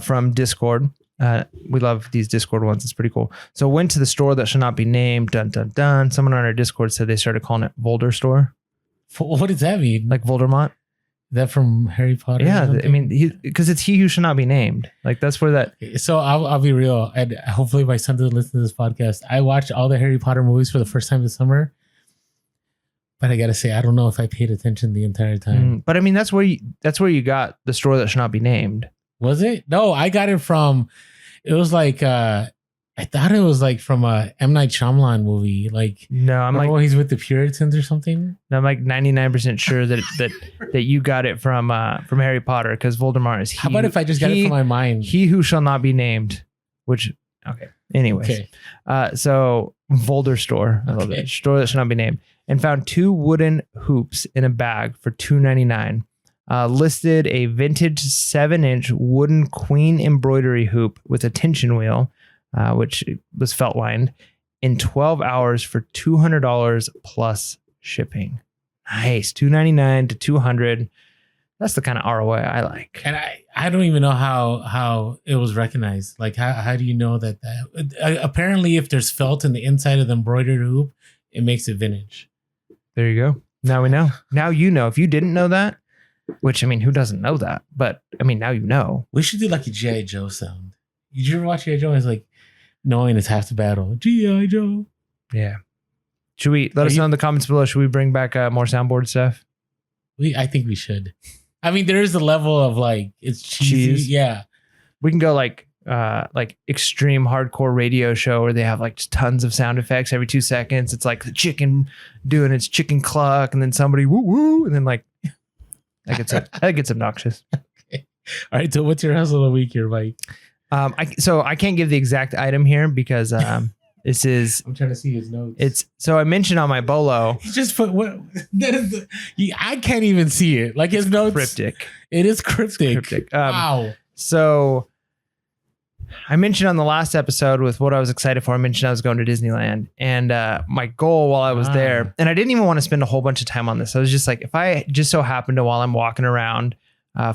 from Discord. We love these Discord ones. It's pretty cool. So went to the store that shall not be named. Dun, dun, dun. Someone on our Discord said they started calling it Volder Store. What does that mean? Like Voldemort? Is that from Harry Potter? Yeah. I mean, because it's he who shall not be named. Like that's where that. So I'll be real. And hopefully my son doesn't listen to this podcast. I watched all the Harry Potter movies for the first time this summer. But I gotta say, I don't know if I paid attention the entire time. But I mean, that's where you got the store that shall not be named. Was it? No, I got it from. It was like I thought it was like from a M. Night Shyamalan movie. Like no, I'm like he's with the Puritans or something. I'm like 99% sure that you got it from Harry Potter because Voldemort is he. How about if I just got it from my mind? He who shall not be named. Which okay. Anyways, so Volder Store. I love it. Store that shall not be named. And found 2 wooden hoops in a bag for $2.99. Listed a vintage 7-inch wooden queen embroidery hoop with a tension wheel, which was felt lined, in 12 hours for $200 plus shipping. Nice. $2.99 to $200. That's the kind of ROI I like. And I don't even know how it was recognized. Like how do you know that apparently if there's felt in the inside of the embroidered hoop, it makes it vintage. There you go. Now we know. Now you know. If you didn't know that, which I mean, who doesn't know that? But I mean, now you know. We should do like a G.I. Joe sound. Did you ever watch G.I. Joe? It's like knowing it's half the battle. G.I. Joe. Yeah. Should we let us know in the comments below? Should we bring back more soundboard stuff? I think we should. I mean, there is the level of like it's cheesy. Cheese. Yeah. We can go like extreme hardcore radio show where they have like tons of sound effects every 2 seconds. It's like the chicken doing its chicken cluck, and then somebody woo woo, and then like that gets obnoxious. Okay. All right. So what's your hustle of the week here, Mike? I can't give the exact item here because this is. I'm trying to see his notes. So I mentioned on my Bolo. He just put what that is. I can't even see it. Like his notes. Cryptic. It is cryptic. It's cryptic. Wow. So I mentioned on the last episode with what I was excited for. I mentioned I was going to Disneyland, and my goal while I was there, and I didn't even want to spend a whole bunch of time on this. I was just like, if I just so happen to, while I'm walking around,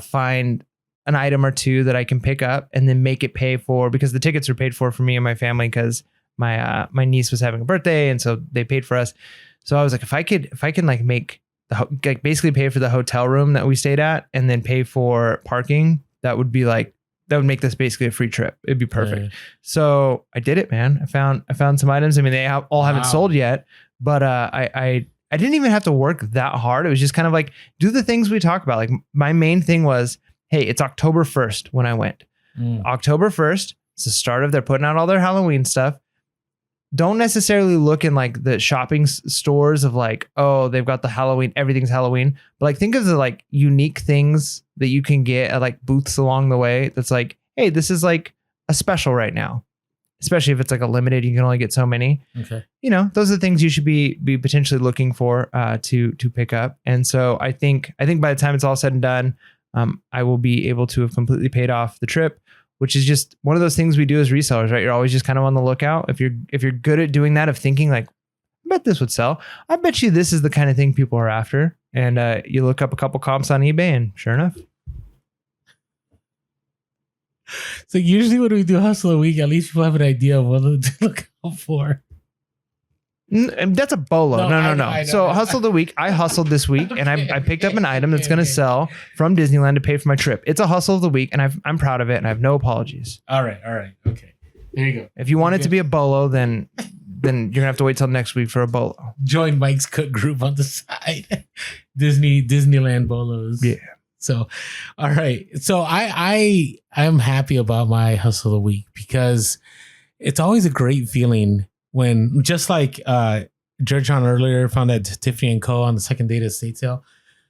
find an item or two that I can pick up and then make it pay for, because the tickets were paid for me and my family because my niece was having a birthday, and so they paid for us. So I was like, if I can like make like basically pay for the hotel room that we stayed at and then pay for parking, that would make this basically a free trip. It'd be perfect. Right. So I did it, man. I found some items. I mean, they all haven't sold yet, but I didn't even have to work that hard. It was just kind of like, do the things we talk about. Like my main thing was, hey, it's October 1st when I went. October 1st, it's the start of, they're putting out all their Halloween stuff. Don't necessarily look in like the shopping stores of like, oh, they've got the Halloween, everything's Halloween. But like, think of the like unique things that you can get at like booths along the way. That's like, hey, this is like a special right now. Especially if it's like a limited, you can only get so many. Okay. You know, those are the things you should be potentially looking for to pick up. And so I think by the time it's all said and done, I will be able to have completely paid off the trip, which is just one of those things we do as resellers, right? You're always just kind of on the lookout. If you're good at doing that, of thinking like, I bet this would sell. I bet you this is the kind of thing people are after. And you look up a couple comps on eBay and sure enough. So usually when we do hustle a week, at least people have an idea of what to look out for. That's a bolo. No. I know. So hustle the week. I hustled this week and I picked up an item that's going to sell from Disneyland to pay for my trip. It's a hustle of the week and I'm proud of it and I have no apologies. All right. Okay. There you go. If you want it to be a bolo, then you're going to have to wait till next week for a bolo. Join Mike's Cook group on the side. Disneyland bolos. Yeah. So, all right. So I'm happy about my hustle of the week because it's always a great feeling when, just like George on earlier found that Tiffany & Co. on the second day of the estate sale.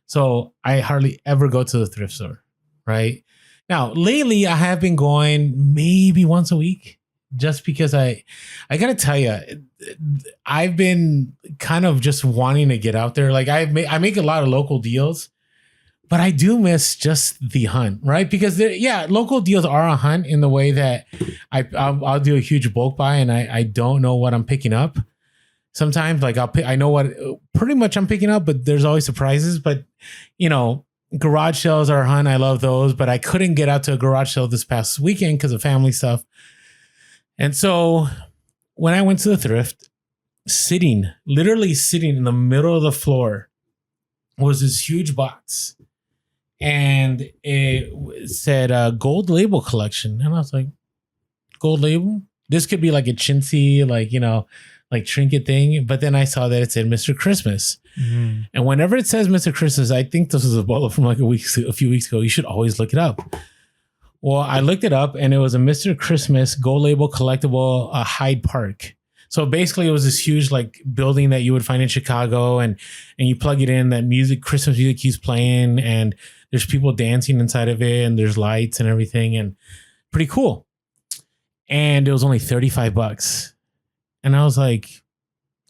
So I hardly ever go to the thrift store, right? Now, lately I have been going maybe once a week just because I got to tell you, I've been kind of just wanting to get out there. Like I make a lot of local deals, but I do miss just the hunt, right? Because local deals are a hunt in the way that I'll do a huge bulk buy and I don't know what I'm picking up. Sometimes like I know what pretty much I'm picking up, but there's always surprises. But you know, garage sales are a hunt. I love those, but I couldn't get out to a garage sale this past weekend because of family stuff. And so when I went to the thrift, literally sitting in the middle of the floor was this huge box. And it said gold label collection. And I was like, gold label? This could be like a chintzy, like, you know, like trinket thing. But then I saw that it said Mr. Christmas. Mm-hmm. And whenever it says Mr. Christmas, I think this was a bolo from like a few weeks ago. You should always look it up. Well, I looked it up and it was a Mr. Christmas gold label collectible Hyde Park. So basically it was this huge like building that you would find in Chicago and you plug it in, that Christmas music keeps playing and there's people dancing inside of it and there's lights and everything and pretty cool. And it was only $35. And I was like,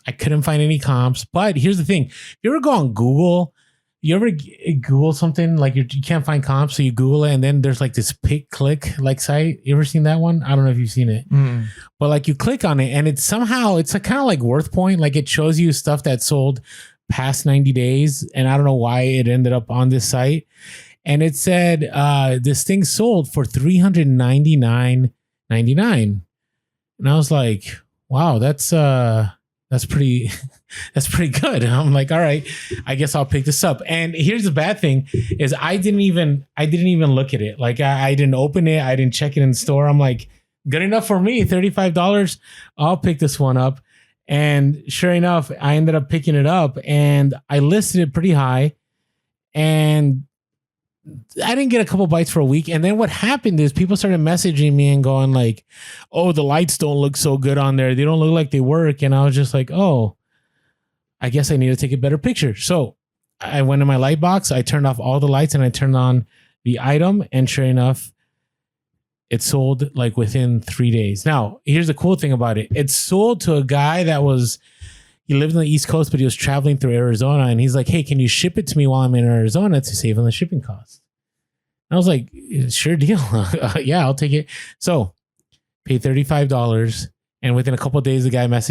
I couldn't find any comps. But here's the thing. If you ever go on Google, you ever Google something like you can't find comps, so you Google it and then there's like this pick click like site. You ever seen that one? I don't know if you've seen it. Mm. But like you click on it and it's a kind of like Worth Point. Like it shows you stuff that sold past 90 days. And I don't know why it ended up on this site. And it said this thing sold for $399.99. And I was like, wow, that's pretty good. And I'm like, all right, I guess I'll pick this up. And here's the bad thing is I didn't even look at it. Like I didn't open it. I didn't check it in the store. I'm like, good enough for me. $35. I'll pick this one up. And sure enough, I ended up picking it up and I listed it pretty high and I didn't get a couple bites for a week. And then what happened is people started messaging me and going like, oh, the lights don't look so good on there. They don't look like they work. And I was just like, oh, I guess I need to take a better picture. So I went in my light box. I turned off all the lights and I turned on the item. And sure enough, it sold like within 3 days. Now, here's the cool thing about it. It sold to a guy he lived on the East Coast, but he was traveling through Arizona. And he's like, hey, can you ship it to me while I'm in Arizona to save on the shipping costs? I was like, sure deal. Yeah, I'll take it. So paid $35. And within a couple of days, the guy bought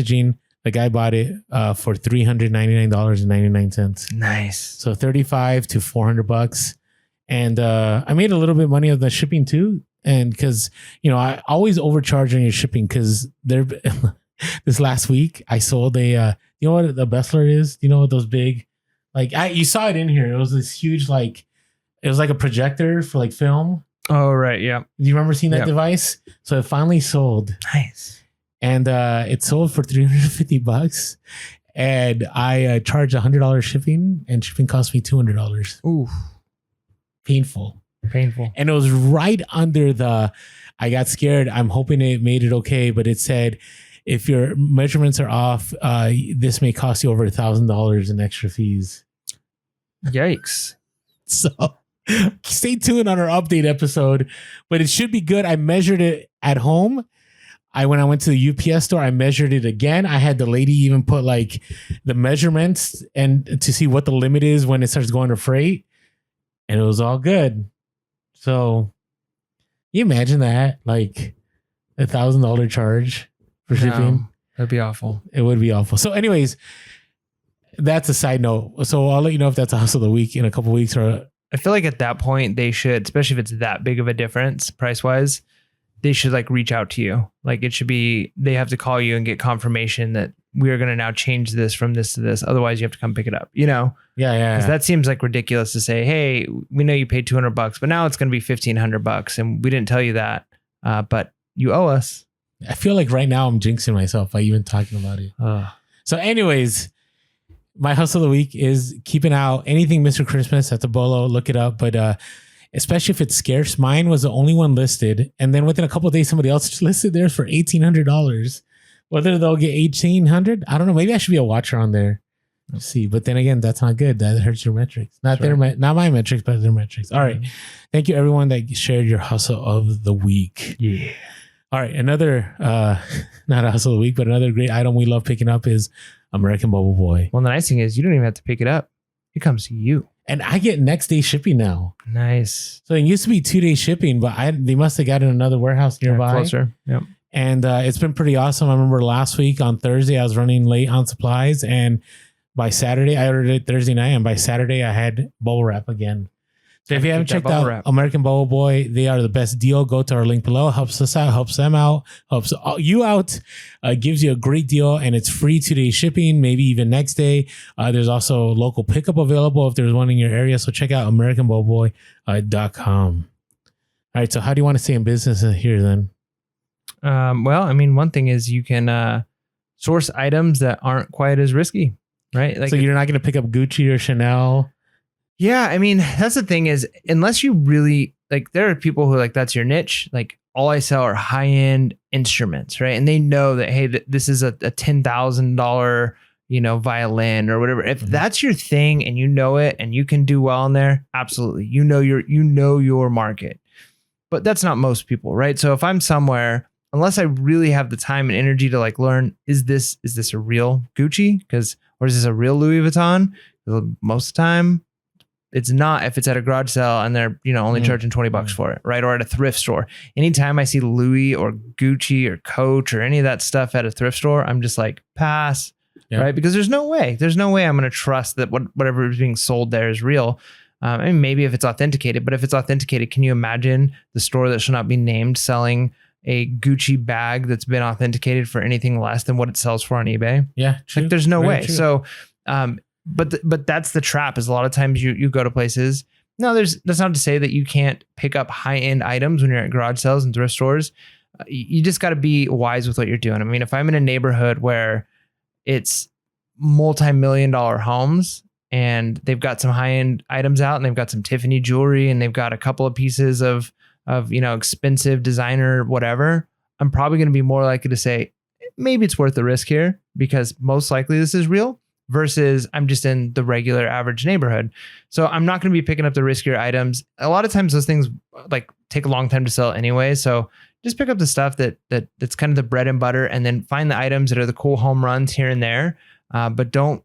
it for $399.99. Nice. So $35 to $400. And I made a little bit of money on the shipping too. And because, you know, I always overcharge on your shipping because this last week I sold you know what the Bessler is? You know what those big Like you saw it in here. It was this huge, like, it was like a projector for like film. Oh, right. Yeah. Do you remember seeing that device? So it finally sold. Nice. And it sold for $350. And I charged $100 shipping, and shipping cost me $200. Ooh. Painful. And it was right under the, I got scared. I'm hoping it made it okay, but it said, if your measurements are off, this may cost you over $1,000 in extra fees. Yikes. So stay tuned on our update episode, but it should be good. I measured it at home. When I went to the UPS store, I measured it again. I had the lady even put like the measurements and to see what the limit is when it starts going to freight, and it was all good. So you imagine that, like $1,000 charge for shipping. That'd be awful. It would be awful. So anyways, that's a side note. So I'll let you know if that's a hustle of the week in a couple of weeks. Or I feel like at that point they should, especially if it's that big of a difference price wise, they should like reach out to you. Like it should be, they have to call you and get confirmation that we are going to now change this from this to this. Otherwise you have to come pick it up, you know? Yeah. Because that seems like ridiculous to say, hey, we know you paid $200, but now it's going to be $1,500 and we didn't tell you that. But you owe us. I feel like right now I'm jinxing myself by even talking about it. So anyways, my hustle of the week is keeping out anything Mr. Christmas at the Bellow. Look it up. But especially if it's scarce, mine was the only one listed. And then within a couple of days, somebody else just listed theirs for $1,800. Whether they'll get $1,800, I don't know. Maybe I should be a watcher on there. Let's see. But then again, that's not good. That hurts your metrics. Not my metrics, but their metrics. All right. Thank you, everyone that shared your hustle of the week. Yeah. All right. Another, not a hustle of the week, but another great item we love picking up is American Bubble Boy. Well, the nice thing is you don't even have to pick it up. It comes to you. And I get next day shipping now. Nice. So it used to be 2-day shipping, but they must have got in another warehouse nearby. Closer. Yep. And it's been pretty awesome. I remember last week on Thursday, I was running late on supplies. And by Saturday, I ordered it Thursday night. And by Saturday, I had bubble wrap again. So if you haven't checked out American Bubble Boy, they are the best deal. Go to our link below. Helps us out, helps them out, helps you out, gives you a great deal, and it's free 2-day shipping, maybe even next day. There's also local pickup available if there's one in your area. So check out AmericanBubbleBoy.com. All right, so how do you want to stay in business here then? Well, I mean, one thing is you can source items that aren't quite as risky, right? Like, so you're not going to pick up Gucci or Chanel? Yeah, I mean, that's the thing is, unless you really, like, there are people who, like, that's your niche. Like, all I sell are high-end instruments, right? And they know that, hey, this is a $10,000, violin or whatever. If that's your thing and you know it and you can do well in there, absolutely. You know your market. But that's not most people, right? So if I'm somewhere, unless I really have the time and energy to like learn, is this a real Gucci? Or is this a real Louis Vuitton? Most of the time, it's not. If it's at a garage sale and they're, only charging $20 for it, right? Or at a thrift store. Anytime I see Louis or Gucci or Coach or any of that stuff at a thrift store, I'm just like, pass, right? Because there's no way I'm going to trust that whatever is being sold there is real. I mean, maybe if it's authenticated, but if it's authenticated, can you imagine the store that shall not be named selling a Gucci bag that's been authenticated for anything less than what it sells for on eBay? Yeah, true. Like there's no Very way. True. So, but that's the trap. Is a lot of times you go to places. No, that's not to say that you can't pick up high end items when you're at garage sales and thrift stores. You just got to be wise with what you're doing. I mean, if I'm in a neighborhood where it's multi-million-dollar homes and they've got some high end items out and they've got some Tiffany jewelry and they've got a couple of pieces of expensive designer whatever, I'm probably going to be more likely to say maybe it's worth the risk here because most likely this is real. Versus I'm just in the regular average neighborhood. So I'm not going to be picking up the riskier items. A lot of times those things like take a long time to sell anyway. So just pick up the stuff that's kind of the bread and butter and then find the items that are the cool home runs here and there. But don't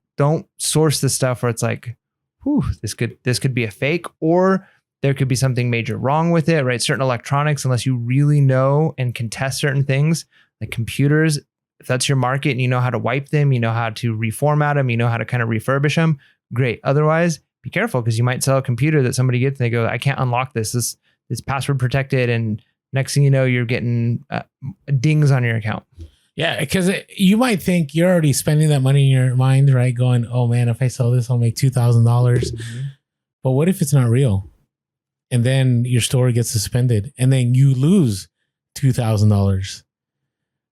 source the stuff where it's like, whew, this could be a fake or there could be something major wrong with it, right? Certain electronics, unless you really know and can test certain things like computers, if that's your market and you know how to wipe them, you know how to reformat them, you know how to kind of refurbish them, great. Otherwise, be careful because you might sell a computer that somebody gets and they go, I can't unlock this. This is password protected. And next thing you know, you're getting dings on your account. Yeah, because you might think you're already spending that money in your mind, right? Going, oh man, if I sell this, I'll make $2,000. Mm-hmm. But what if it's not real? And then your store gets suspended and then you lose $2,000,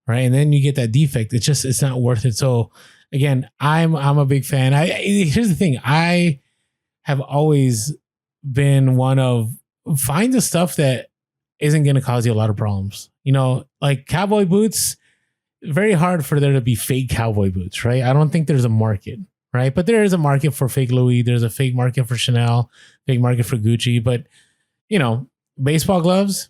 right? And then you get that defect. It's not worth it. So again, I'm a big fan. Here's the thing. I have always been one of find the stuff that isn't going to cause you a lot of problems. You know, like cowboy boots, very hard for there to be fake cowboy boots, right? I don't think there's a market, right? But there is a market for fake Louis. There's a fake market for Chanel, fake market for Gucci. But, you know, baseball gloves,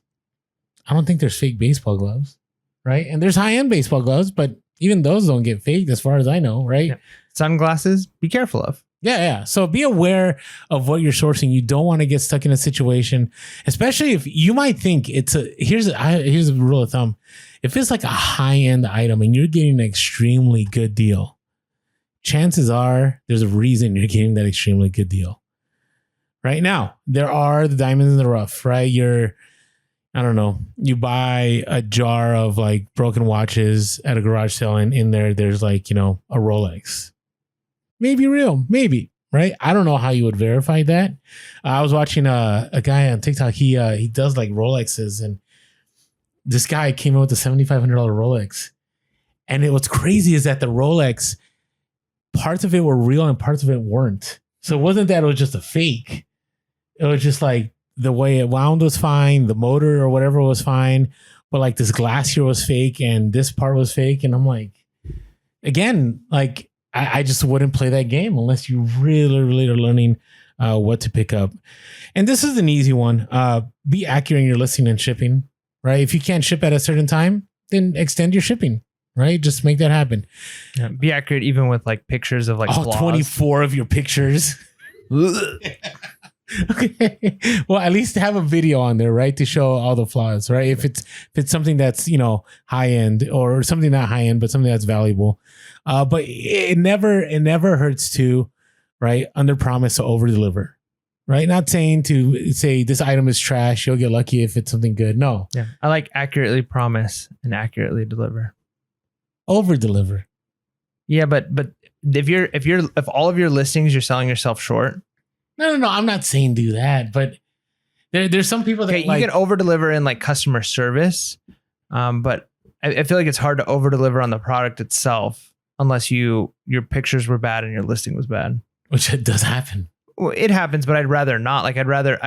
I don't think there's fake baseball gloves, right? And there's high-end baseball gloves, but even those don't get faked as far as I know, right? Yeah. Sunglasses, be careful of. Yeah. So be aware of what you're sourcing. You don't want to get stuck in a situation, especially if you might think here's a rule of thumb. If it's like a high-end item and you're getting an extremely good deal, chances are there's a reason you're getting that extremely good deal. Right now, there are the diamonds in the rough, right? I don't know, you buy a jar of like broken watches at a garage sale and in there's like, you know, a Rolex. Maybe real, maybe, right? I don't know how you would verify that. I was watching a guy on TikTok. He does like Rolexes, and this guy came in with a $7,500 Rolex. And what's crazy is that the Rolex, parts of it were real and parts of it weren't. So it wasn't that it was just a fake. It was just like the way it wound was fine, the motor or whatever was fine, but like this glass here was fake and this part was fake. And I'm like, again, like, I just wouldn't play that game unless you really, really are learning what to pick up. And this is an easy one. Be accurate in your listing and shipping, right? If you can't ship at a certain time, then extend your shipping, right? Just make that happen. Yeah, be accurate even with like pictures of like all flaws. 24 of your pictures. Okay. Well, at least have a video on there, right? To show all the flaws, right? If it's something that's, you know, high end or something not high end, but something that's valuable. But it never hurts to, right? Under promise to over deliver, right? Not saying to say this item is trash. You'll get lucky if it's something good. No. Yeah. I like accurately promise and accurately deliver. Over deliver. Yeah. But if all of your listings, you're selling yourself short. No. I'm not saying do that, but there's some people that you can over deliver in like customer service. But I feel like it's hard to over deliver on the product itself unless your pictures were bad and your listing was bad. Which it does happen. Well, it happens, but I'd rather not. Like I'd rather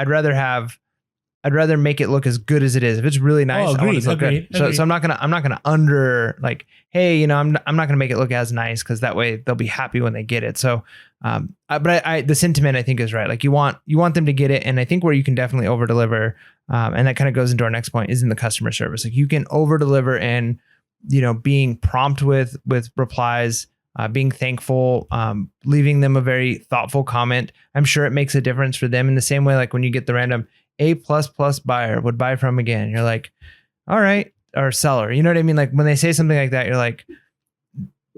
make it look as good as it is. If it's really nice, I want it to look good. So I'm not gonna under like, hey, you know, I'm not gonna make it look as nice because that way they'll be happy when they get it. So, but the sentiment I think is right. Like you want them to get it, and I think where you can definitely over deliver, and that kind of goes into our next point is in the customer service. Like you can over deliver in, you know, being prompt with replies. Being thankful, leaving them a very thoughtful comment. I'm sure it makes a difference for them in the same way, like when you get the random A++ buyer would buy from again. You're like, all right, or seller. You know what I mean? Like when they say something like that, you're like,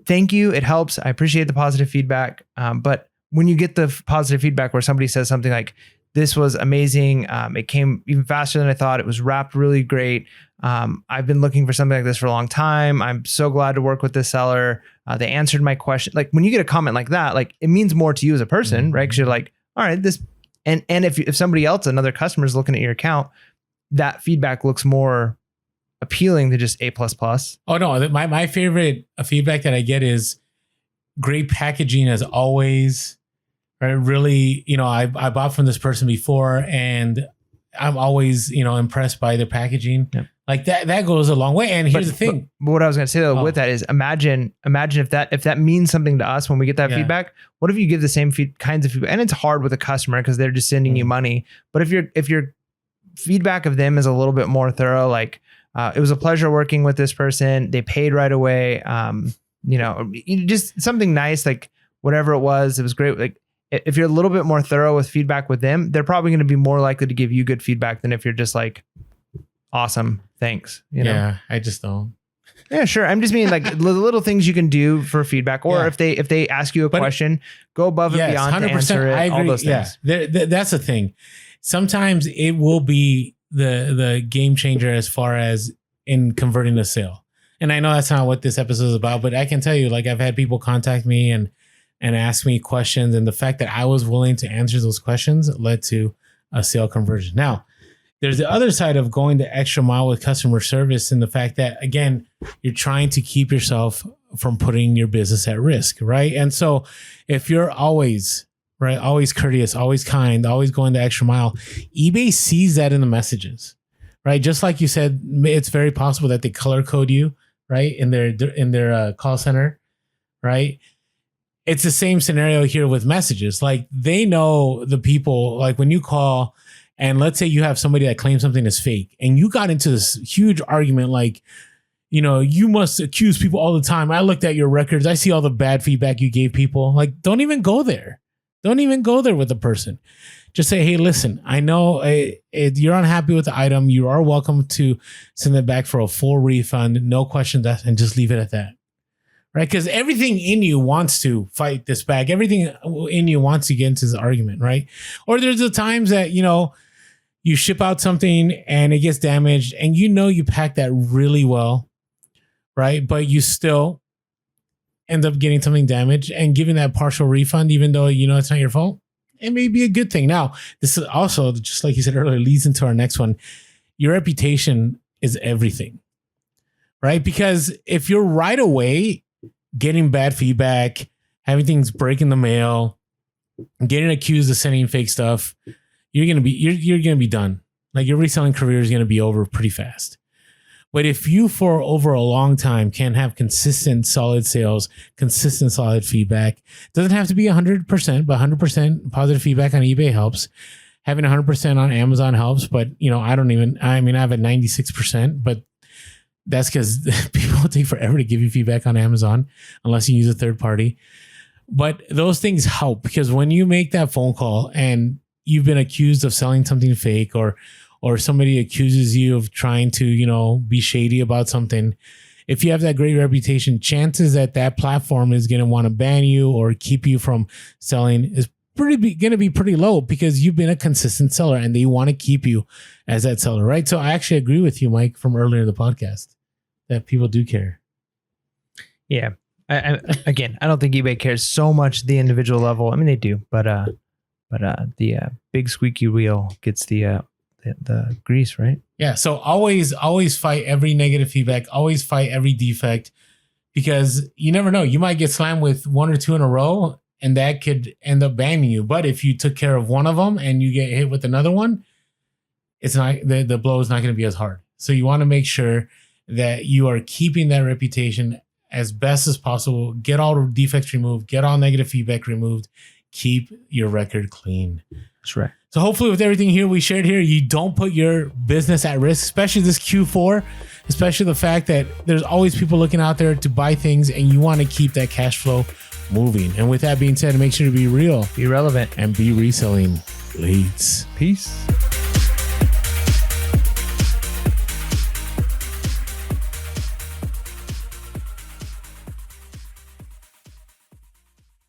thank you. It helps. I appreciate the positive feedback. But when you get the positive feedback where somebody says something like, this was amazing. It came even faster than I thought. It was wrapped really great. I've been looking for something like this for a long time. I'm so glad to work with this seller. They answered my question. Like when you get a comment like that, like it means more to you as a person, right? Because you're like, all right, this, and if somebody else, another customer is looking at your account, that feedback looks more appealing than just A++. Oh no, my favorite feedback that I get is great packaging as always. Right? Really, you know, I bought from this person before and I'm always, you know, impressed by their packaging. Yep. Like that goes a long way. And here's the thing. But what I was going to say though with that is imagine if that means something to us when we get that feedback. What if you give the same kinds of feedback? And it's hard with a customer because they're just sending you money. But if your feedback of them is a little bit more thorough, like it was a pleasure working with this person. They paid right away. You know, just something nice, like whatever it was great. Like if you're a little bit more thorough with feedback with them, they're probably going to be more likely to give you good feedback than if you're just like, awesome, thanks. You know? Yeah, I just don't. Yeah, sure. I'm just meaning like the little things you can do for feedback, or if they ask you a question, go above and beyond 100%, to answer it. I agree. All those things. Yeah, that's the thing. Sometimes it will be the game changer as far as in converting a sale. And I know that's not what this episode is about, but I can tell you, like, I've had people contact me and ask me questions. And the fact that I was willing to answer those questions led to a sale conversion. Now, there's the other side of going the extra mile with customer service, and the fact that, again, you're trying to keep yourself from putting your business at risk, right? And so if you're always courteous, always kind, always going the extra mile, eBay sees that in the messages, right? Just like you said, it's very possible that they color code you, right, in their call center, right? It's the same scenario here with messages. Like, they know the people, like when you call and let's say you have somebody that claims something is fake and you got into this huge argument, like, you know, you must accuse people all the time. I looked at your records. I see all the bad feedback you gave people. Like, don't even go there. Don't even go there with the person. Just say, hey, listen, I know you're unhappy with the item. You are welcome to send it back for a full refund. No questions asked, and just leave it at that. Right? Because everything in you wants to fight this back. Everything in you wants to get into this argument, right? Or there's the times that, you know, you ship out something and it gets damaged and you know you packed that really well, right? But you still end up getting something damaged and giving that partial refund, even though you know it's not your fault. It may be a good thing. Now, this is also, just like you said earlier, leads into our next one. Your reputation is everything, right? Because if you're right away getting bad feedback, having things break in the mail, getting accused of sending fake stuff, you're gonna be done. Like, your reselling career is gonna be over pretty fast. But if you, for over a long time, can have consistent, solid sales, consistent, solid feedback, doesn't have to be 100%, but 100% positive feedback on eBay helps. Having 100% on Amazon helps, but you know, I have a 96%, but that's because people take forever to give you feedback on Amazon unless you use a third party. But those things help, because when you make that phone call and you've been accused of selling something fake, or somebody accuses you of trying to, you know, be shady about something, if you have that great reputation, chances that platform is going to want to ban you or keep you from selling is going to be pretty low, because you've been a consistent seller and they want to keep you as that seller, right? So I actually agree with you, Mike, from earlier in the podcast, that people do care. Yeah. Again, I don't think eBay cares so much at the individual level. I mean, they do, but the big squeaky wheel gets the grease, right? Yeah. So always fight every negative feedback. Always fight every defect, because you never know. You might get slammed with one or two in a row, and that could end up banning you. But if you took care of one of them and you get hit with another one, it's not, the blow is not going to be as hard. So you want to make sure that you are keeping that reputation as best as possible. Get all the defects removed. Get all negative feedback removed. Keep your record clean. That's right. So hopefully with everything here we shared here, you don't put your business at risk, especially this Q4, especially the fact that there's always people looking out there to buy things, and you want to keep that cash flow moving. And with that being said, make sure to be real, be relevant, and be reselling leads. Peace.